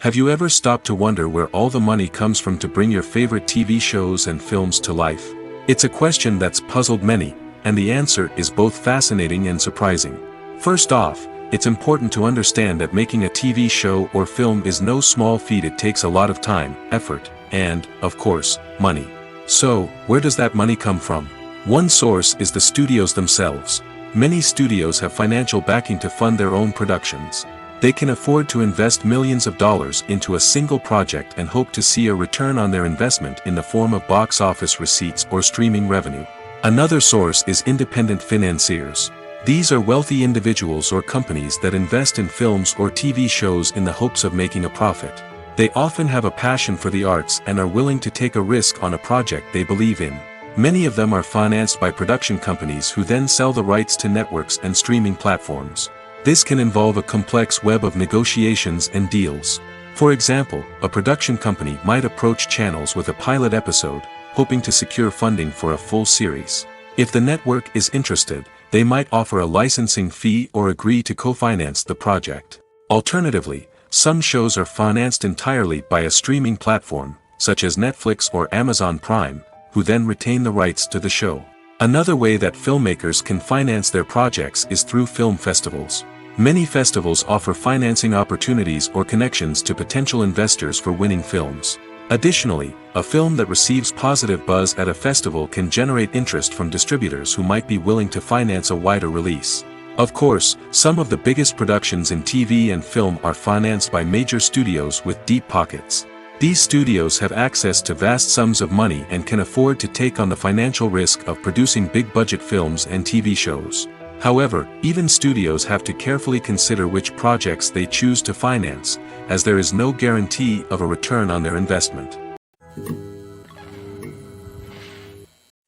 Have you ever stopped to wonder where all the money comes from to bring your favorite TV shows and films to life? It's a question that's puzzled many, and the answer is both fascinating and surprising. First off, it's important to understand that making a TV show or film is no small feat. It takes a lot of time, effort, and, of course, money. So, where does that money come from? One source is the studios themselves. Many studios have financial backing to fund their own productions. They can afford to invest millions of dollars into a single project and hope to see a return on their investment in the form of box office receipts or streaming revenue. Another source is independent financiers. These are wealthy individuals or companies that invest in films or TV shows in the hopes of making a profit. They often have a passion for the arts and are willing to take a risk on a project they believe in. Many of them are financed by production companies who then sell the rights to networks and streaming platforms. This can involve a complex web of negotiations and deals. For example, a production company might approach channels with a pilot episode, hoping to secure funding for a full series. If the network is interested, they might offer a licensing fee or agree to co-finance the project. Alternatively, some shows are financed entirely by a streaming platform, such as Netflix or Amazon Prime, who then retain the rights to the show. Another way that filmmakers can finance their projects is through film festivals. Many festivals offer financing opportunities or connections to potential investors for winning films. Additionally, a film that receives positive buzz at a festival can generate interest from distributors who might be willing to finance a wider release. Of course, some of the biggest productions in TV and film are financed by major studios with deep pockets. These studios have access to vast sums of money and can afford to take on the financial risk of producing big-budget films and TV shows. However, even studios have to carefully consider which projects they choose to finance, as there is no guarantee of a return on their investment.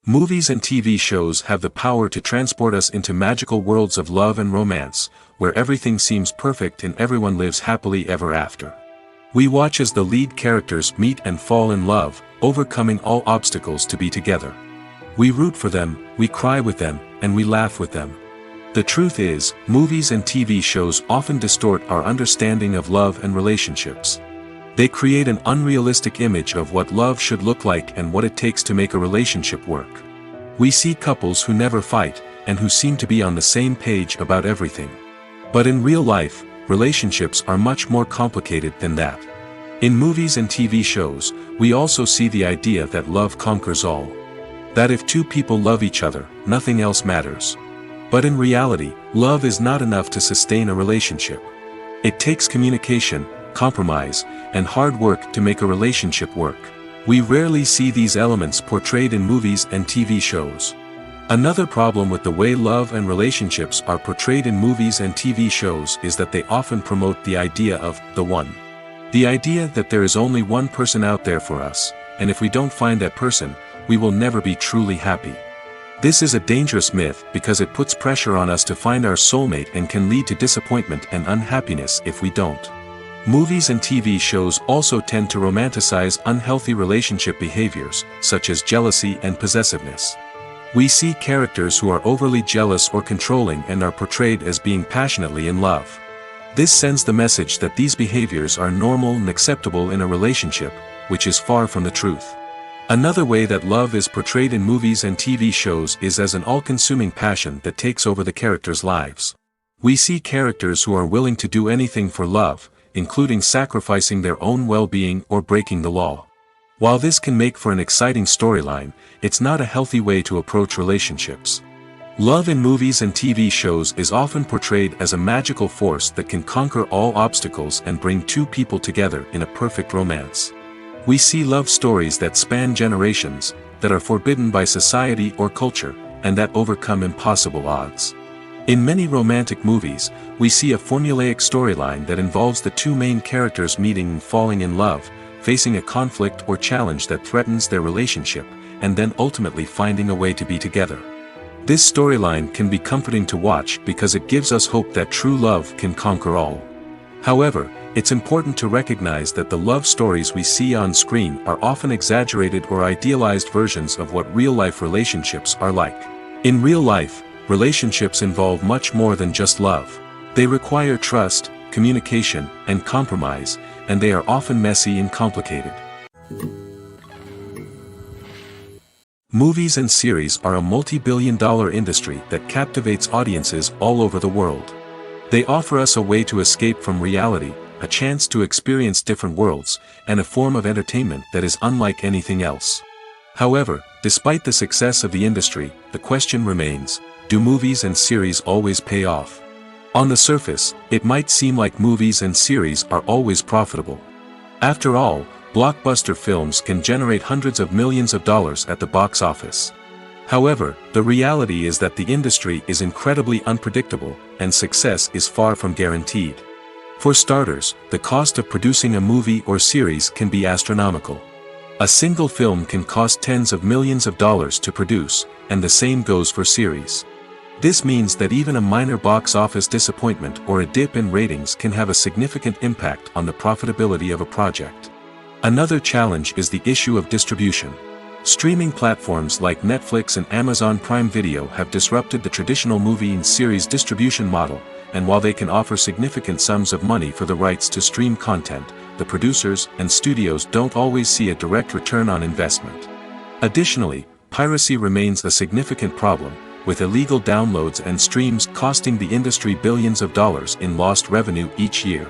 Movies and TV shows have the power to transport us into magical worlds of love and romance, where everything seems perfect and everyone lives happily ever after. We watch as the lead characters meet and fall in love, overcoming all obstacles to be together. We root for them, we cry with them, and we laugh with them. The truth is, movies and TV shows often distort our understanding of love and relationships. They create an unrealistic image of what love should look like and what it takes to make a relationship work. We see couples who never fight, and who seem to be on the same page about everything. But in real life, relationships are much more complicated than that. In movies and TV shows, we also see the idea that love conquers all. That if two people love each other, nothing else matters. But in reality, love is not enough to sustain a relationship. It takes communication, compromise, and hard work to make a relationship work. We rarely see these elements portrayed in movies and TV shows. Another problem with the way love and relationships are portrayed in movies and TV shows is that they often promote the idea of the one. The idea that there is only one person out there for us, and if we don't find that person, we will never be truly happy. This is a dangerous myth because it puts pressure on us to find our soulmate and can lead to disappointment and unhappiness if we don't. Movies and TV shows also tend to romanticize unhealthy relationship behaviors, such as jealousy and possessiveness. We see characters who are overly jealous or controlling and are portrayed as being passionately in love. This sends the message that these behaviors are normal and acceptable in a relationship, which is far from the truth. Another way that love is portrayed in movies and TV shows is as an all-consuming passion that takes over the characters' lives. We see characters who are willing to do anything for love, including sacrificing their own well-being or breaking the law. While this can make for an exciting storyline, it's not a healthy way to approach relationships. Love in movies and TV shows is often portrayed as a magical force that can conquer all obstacles and bring two people together in a perfect romance. We see love stories that span generations, that are forbidden by society or culture, and that overcome impossible odds. In many romantic movies, we see a formulaic storyline that involves the two main characters meeting and falling in love, facing a conflict or challenge that threatens their relationship, and then ultimately finding a way to be together. This storyline can be comforting to watch because it gives us hope that true love can conquer all. However, it's important to recognize that the love stories we see on screen are often exaggerated or idealized versions of what real-life relationships are like. In real life, relationships involve much more than just love. They require trust, communication, and compromise, and they are often messy and complicated. Movies and series are a multi-billion-dollar industry that captivates audiences all over the world. They offer us a way to escape from reality, a chance to experience different worlds, and a form of entertainment that is unlike anything else. However, despite the success of the industry, the question remains, do movies and series always pay off? On the surface, it might seem like movies and series are always profitable. After all, blockbuster films can generate hundreds of millions of dollars at the box office. However, the reality is that the industry is incredibly unpredictable, and success is far from guaranteed. For starters, the cost of producing a movie or series can be astronomical. A single film can cost tens of millions of dollars to produce, and the same goes for series. This means that even a minor box office disappointment or a dip in ratings can have a significant impact on the profitability of a project. Another challenge is the issue of distribution. Streaming platforms like Netflix and Amazon Prime Video have disrupted the traditional movie and series distribution model, and while they can offer significant sums of money for the rights to stream content, the producers and studios don't always see a direct return on investment. Additionally, piracy remains a significant problem, with illegal downloads and streams costing the industry billions of dollars in lost revenue each year.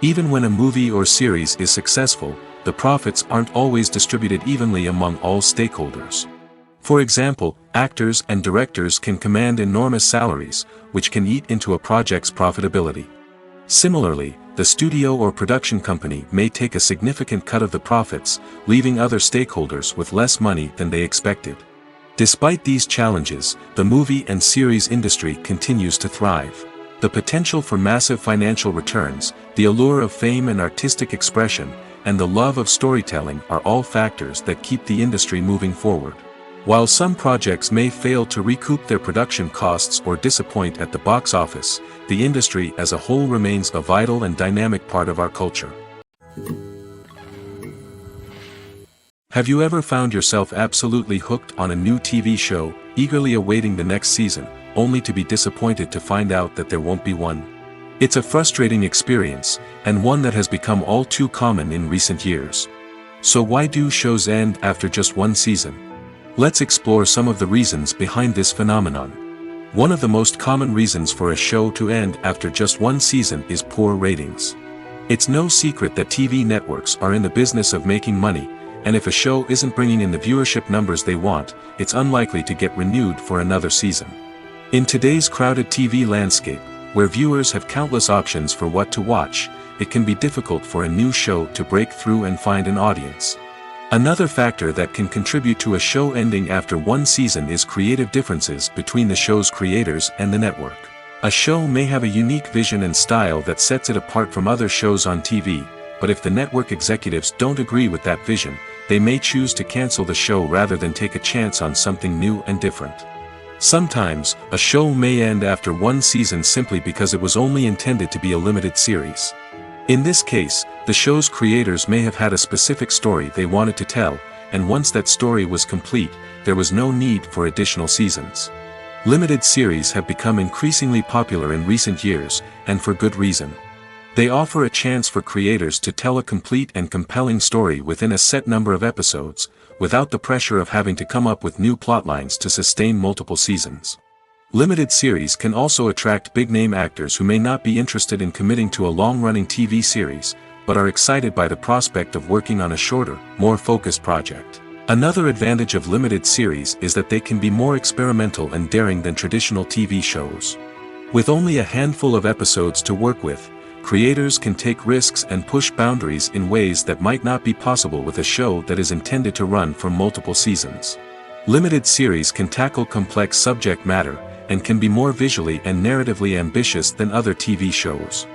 Even when a movie or series is successful, the profits aren't always distributed evenly among all stakeholders. For example, actors and directors can command enormous salaries, which can eat into a project's profitability. Similarly, the studio or production company may take a significant cut of the profits, leaving other stakeholders with less money than they expected. Despite these challenges, the movie and series industry continues to thrive. The potential for massive financial returns, the allure of fame and artistic expression, and the love of storytelling are all factors that keep the industry moving forward. While some projects may fail to recoup their production costs or disappoint at the box office, the industry as a whole remains a vital and dynamic part of our culture. Have you ever found yourself absolutely hooked on a new TV show, eagerly awaiting the next season, only to be disappointed to find out that there won't be one? It's a frustrating experience, and one that has become all too common in recent years. So why do shows end after just one season? Let's explore some of the reasons behind this phenomenon. One of the most common reasons for a show to end after just one season is poor ratings. It's no secret that TV networks are in the business of making money, and if a show isn't bringing in the viewership numbers they want, it's unlikely to get renewed for another season. In today's crowded TV landscape, where viewers have countless options for what to watch, it can be difficult for a new show to break through and find an audience. Another factor that can contribute to a show ending after one season is creative differences between the show's creators and the network. A show may have a unique vision and style that sets it apart from other shows on TV, but if the network executives don't agree with that vision, they may choose to cancel the show rather than take a chance on something new and different. Sometimes, a show may end after one season simply because it was only intended to be a limited series. In this case, the show's creators may have had a specific story they wanted to tell, and once that story was complete, there was no need for additional seasons. Limited series have become increasingly popular in recent years, and for good reason. They offer a chance for creators to tell a complete and compelling story within a set number of episodes, without the pressure of having to come up with new plotlines to sustain multiple seasons. Limited series can also attract big-name actors who may not be interested in committing to a long-running TV series, but are excited by the prospect of working on a shorter, more focused project. Another advantage of limited series is that they can be more experimental and daring than traditional TV shows. With only a handful of episodes to work with, creators can take risks and push boundaries in ways that might not be possible with a show that is intended to run for multiple seasons. Limited series can tackle complex subject matter, and can be more visually and narratively ambitious than other TV shows.